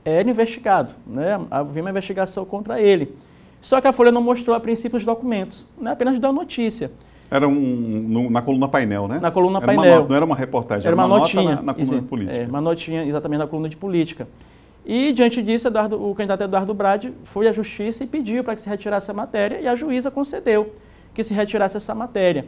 Speaker 28: era investigado, né? Havia uma investigação contra ele. Só que a Folha não mostrou a princípio os documentos, né? Apenas deu a notícia.
Speaker 1: Era na coluna painel, né?
Speaker 28: Na coluna painel.
Speaker 1: Não era uma reportagem,
Speaker 28: era uma notinha,
Speaker 1: nota na coluna de política.
Speaker 28: Uma notinha, exatamente, na coluna de política. E, diante disso, o candidato Eduardo Braide foi à Justiça e pediu para que se retirasse a matéria, e a juíza concedeu que se retirasse essa matéria.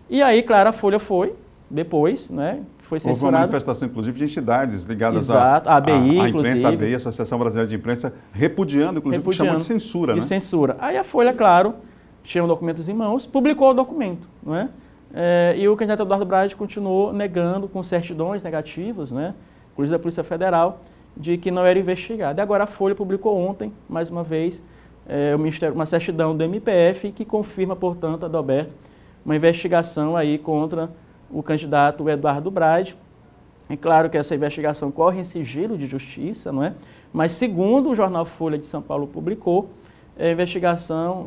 Speaker 28: E aí, claro, a Folha foi, depois, né, foi censurada.
Speaker 1: Houve uma manifestação, inclusive, de entidades ligadas
Speaker 28: à ABI,
Speaker 1: à imprensa, a ABI, Associação Brasileira de Imprensa, repudiando, inclusive, o que chamou de censura,
Speaker 28: de censura. Aí a Folha, claro, tinha documentos em mãos, publicou o documento, não é? E o candidato Eduardo Braide continuou negando com certidões negativas, né, inclusive da Polícia Federal, de que não era investigado. E agora a Folha publicou ontem, mais uma vez, uma certidão do MPF que confirma, portanto, Adalberto, uma investigação aí contra o candidato Eduardo Braide. É claro que essa investigação corre em sigilo de justiça, não é? Mas, segundo o jornal Folha de São Paulo publicou, a investigação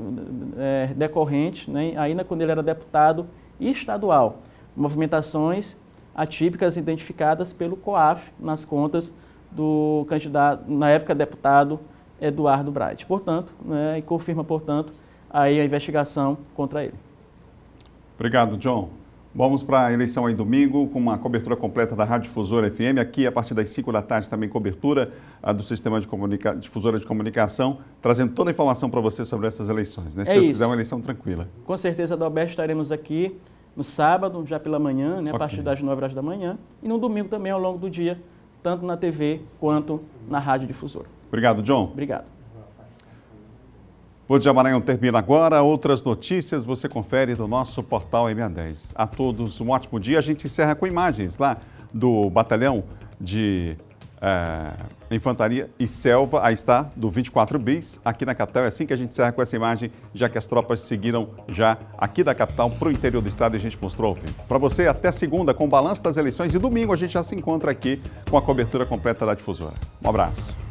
Speaker 28: decorrente, né, ainda quando ele era deputado estadual, movimentações atípicas identificadas pelo COAF nas contas do candidato, na época deputado Eduardo Braide. Portanto, né, e confirma, portanto, aí a investigação contra ele.
Speaker 1: Obrigado, John. Vamos para a eleição aí domingo, com uma cobertura completa da Rádio Difusora FM. Aqui, a partir das 5 da tarde, também cobertura do Sistema de Difusora de Comunicação, trazendo toda a informação para você sobre essas eleições, né? Se Deus quiser, uma eleição tranquila.
Speaker 28: Com certeza, Adalberto, estaremos aqui no sábado, já pela manhã, né, a partir das 9 horas da manhã, e no domingo também, ao longo do dia, tanto na TV quanto na Rádio Difusora.
Speaker 1: Obrigado, John.
Speaker 28: Obrigado.
Speaker 1: Bom Dia Maranhão termina agora. Outras notícias você confere no nosso portal M10. A todos um ótimo dia. A gente encerra com imagens lá do Batalhão de Infantaria e Selva, aí está, do 24 Bis, aqui na capital. É assim que a gente encerra com essa imagem, já que as tropas seguiram já aqui da capital para o interior do estado e a gente mostrou ao vivo. Para você, até segunda, com o balanço das eleições, e domingo a gente já se encontra aqui com a cobertura completa da Difusora. Um abraço.